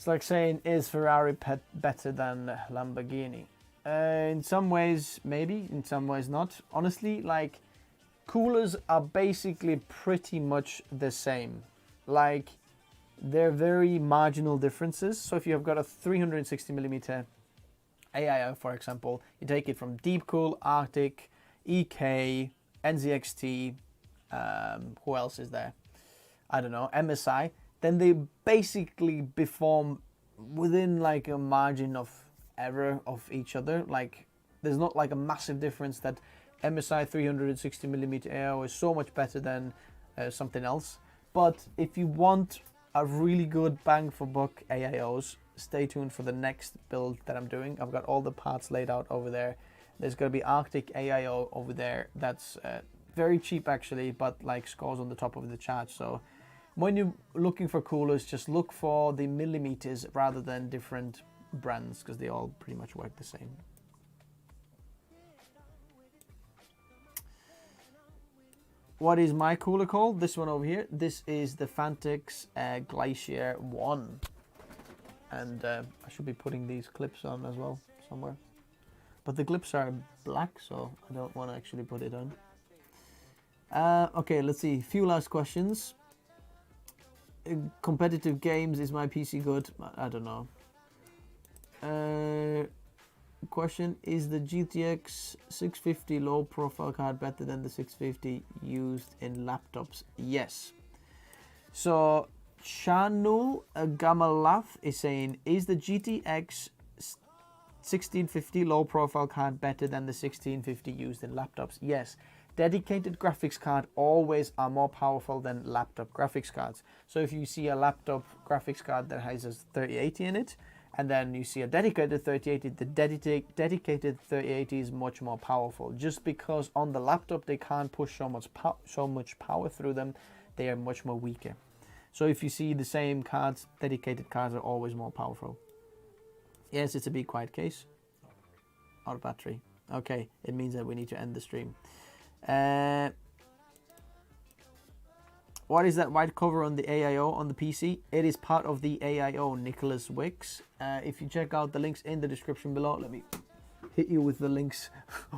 like saying, is Ferrari better than Lamborghini? In some ways, maybe. In some ways, not. Honestly, like, coolers are basically pretty much the same. Like, they're very marginal differences. So if you've got a 360mm AIO, for example, you take it from Deepcool, Arctic, EK, NZXT, who else is there? I don't know, MSI. Then they basically perform within like a margin of error of each other. Like, there's not like a massive difference that MSI 360mm AIO is so much better than something else. But if you want a really good bang for buck AIOs, stay tuned for the next build that I'm doing. I've got all the parts laid out over there. There's going to be Arctic AIO over there. That's very cheap actually, but like scores on the top of the chart. So when you're looking for coolers, just look for the millimeters rather than different brands, because they all pretty much work the same. What is my cooler called? This one over here. This is the Phanteks Glacier 1. And I should be putting these clips on as well somewhere. But the clips are black, so I don't want to actually put it on. Okay, let's see. Few last questions. Competitive games, is my PC good? I don't know. Question, is the GTX 650 low profile card better than the 650 used in laptops? Yes. So Chanul Gamalath is saying, is the GTX 1650 low profile card better than the 1650 used in laptops? Yes. Dedicated graphics card always are more powerful than laptop graphics cards. So if you see a laptop graphics card that has a 3080 in it, And then you see a dedicated 3080. The dedicated 3080 is much more powerful, just because on the laptop they can't push so much power through them. They are much more weaker. So if you see the same cards, dedicated cards are always more powerful. Yes, it's a Be Quiet case. Out of battery. Okay, it means that we need to end the stream. What is that white cover on the AIO on the PC? It is part of the AIO, Nicholas Wicks. If you check out the links in the description below, let me hit you with the links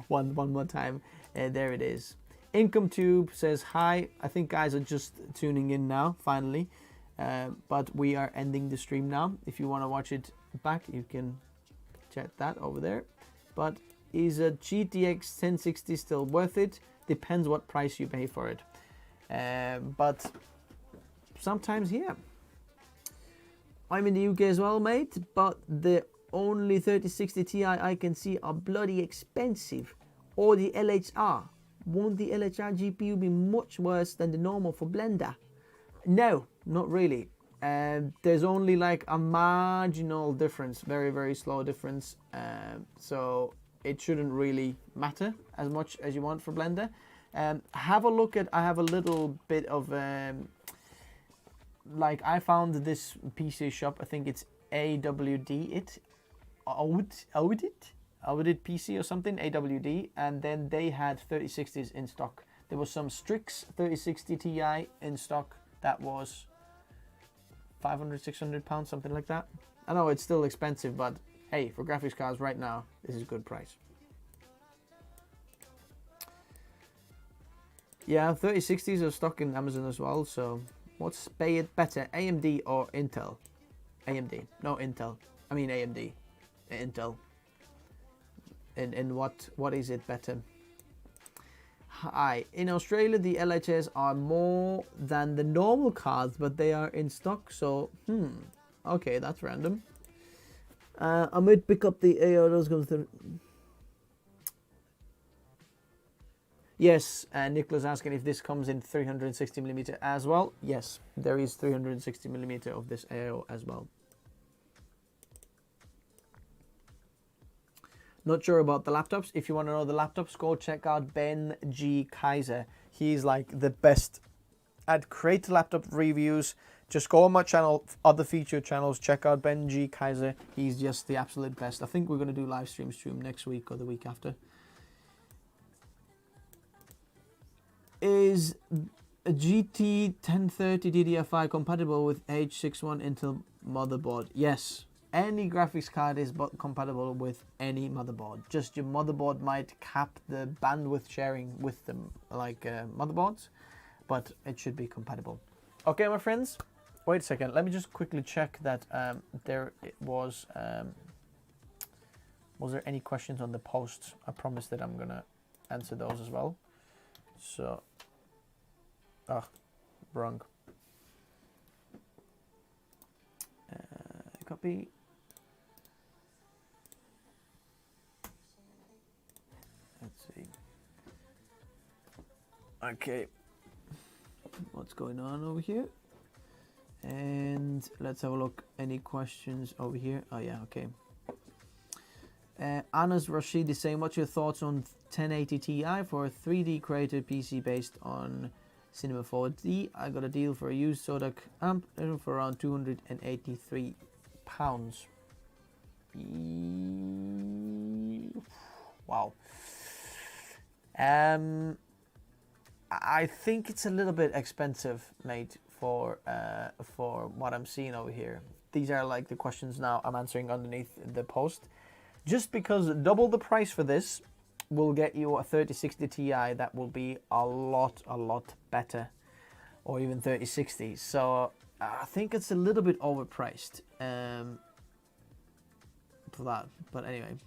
one more time. There it is. Income Tube says hi. I think guys are just tuning in now, finally. But we are ending the stream now. If you want to watch it back, you can check that over there. But is a GTX 1060 still worth it? Depends what price you pay for it. But sometimes, yeah. I'm in the UK as well, mate, but the only 3060 Ti I can see are bloody expensive. Or the LHR. Won't the LHR GPU be much worse than the normal for Blender? No, not really. There's only like a marginal difference, very, very slow difference. So it shouldn't really matter as much as you want for Blender. Have a look at, I have a little bit of, like I found this PC shop, I think it's Audit PC or something, AWD, and then they had 3060s in stock. There was some Strix 3060 Ti in stock that was 500, 600 pounds, something like that. I know it's still expensive, but hey, for graphics cards right now, this is a good price. Yeah, 3060s are stock in Amazon as well, so what's better, AMD or Intel? AMD, no Intel. I mean AMD, Intel. In what is it better? Hi, in Australia the LHS are more than the normal cards, but they are in stock, so okay, that's random. I might pick up the AR. Yes, Nicholas asking if this comes in 360mm as well. Yes, there is 360mm of this AO as well. Not sure about the laptops. If you want to know the laptops, go check out Ben G. Kaiser. He's like the best at create laptop reviews. Just go on my channel, other featured channels, check out Ben G. Kaiser. He's just the absolute best. I think we're going to do live stream next week or the week after. Is a GT 1030 DDR5 compatible with H61 Intel motherboard? Yes. Any graphics card is compatible with any motherboard. Just your motherboard might cap the bandwidth sharing with the motherboards, but it should be compatible. Okay, my friends. Wait a second. Let me just quickly check that there was there any questions on the post? I promise that I'm gonna answer those as well. So, wrong. Copy. Let's see. Okay. What's going on over here? And let's have a look. Any questions over here? Oh yeah, okay. Anas Rashid is saying, what's your thoughts on 1080 Ti for a 3D creator PC based on Cinema 4D? I got a deal for a used Zotac amp for around £283. Wow. I think it's a little bit expensive, mate, for what I'm seeing over here. These are like the questions now I'm answering underneath the post. Just because double the price for this will get you a 3060 Ti that will be a lot better, or even 3060. So I think it's a little bit overpriced for that. But anyway,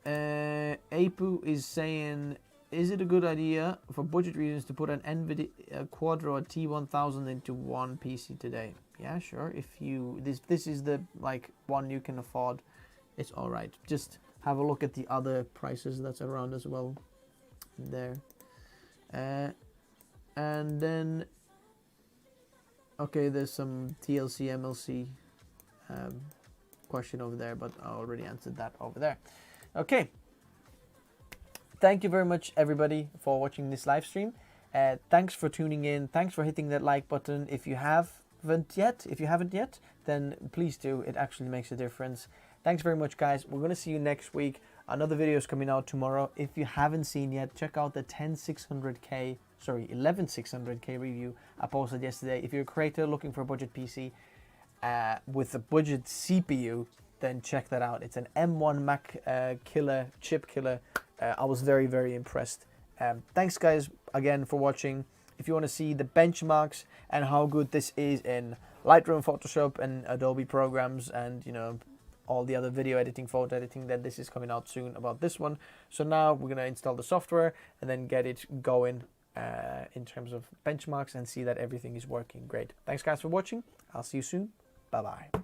Apu is saying, is it a good idea for budget reasons to put an NVIDIA Quadro T1000 into one PC today? Yeah, sure. If you this is the one you can afford, it's all right. Just have a look at the other prices that's around as well. There, and then okay, there's some TLC MLC question over there, but I already answered that over there. Okay. Thank you very much, everybody, for watching this live stream. Thanks for tuning in. Thanks for hitting that like button. If you haven't yet, then please do. It actually makes a difference. Thanks very much, guys. We're going to see you next week. Another video is coming out tomorrow. If you haven't seen yet, check out the 11600K review I posted yesterday. If you're a creator looking for a budget PC with a budget CPU, then check that out. It's an M1 Mac chip killer. I was very, very impressed. Thanks, guys, again for watching. If you want to see the benchmarks and how good this is in Lightroom, Photoshop, and Adobe programs, and all the other video editing, photo editing, then this is coming out soon about this one. So now we're gonna install the software and then get it going in terms of benchmarks and see that everything is working great. Thanks, guys, for watching. I'll see you soon. Bye bye.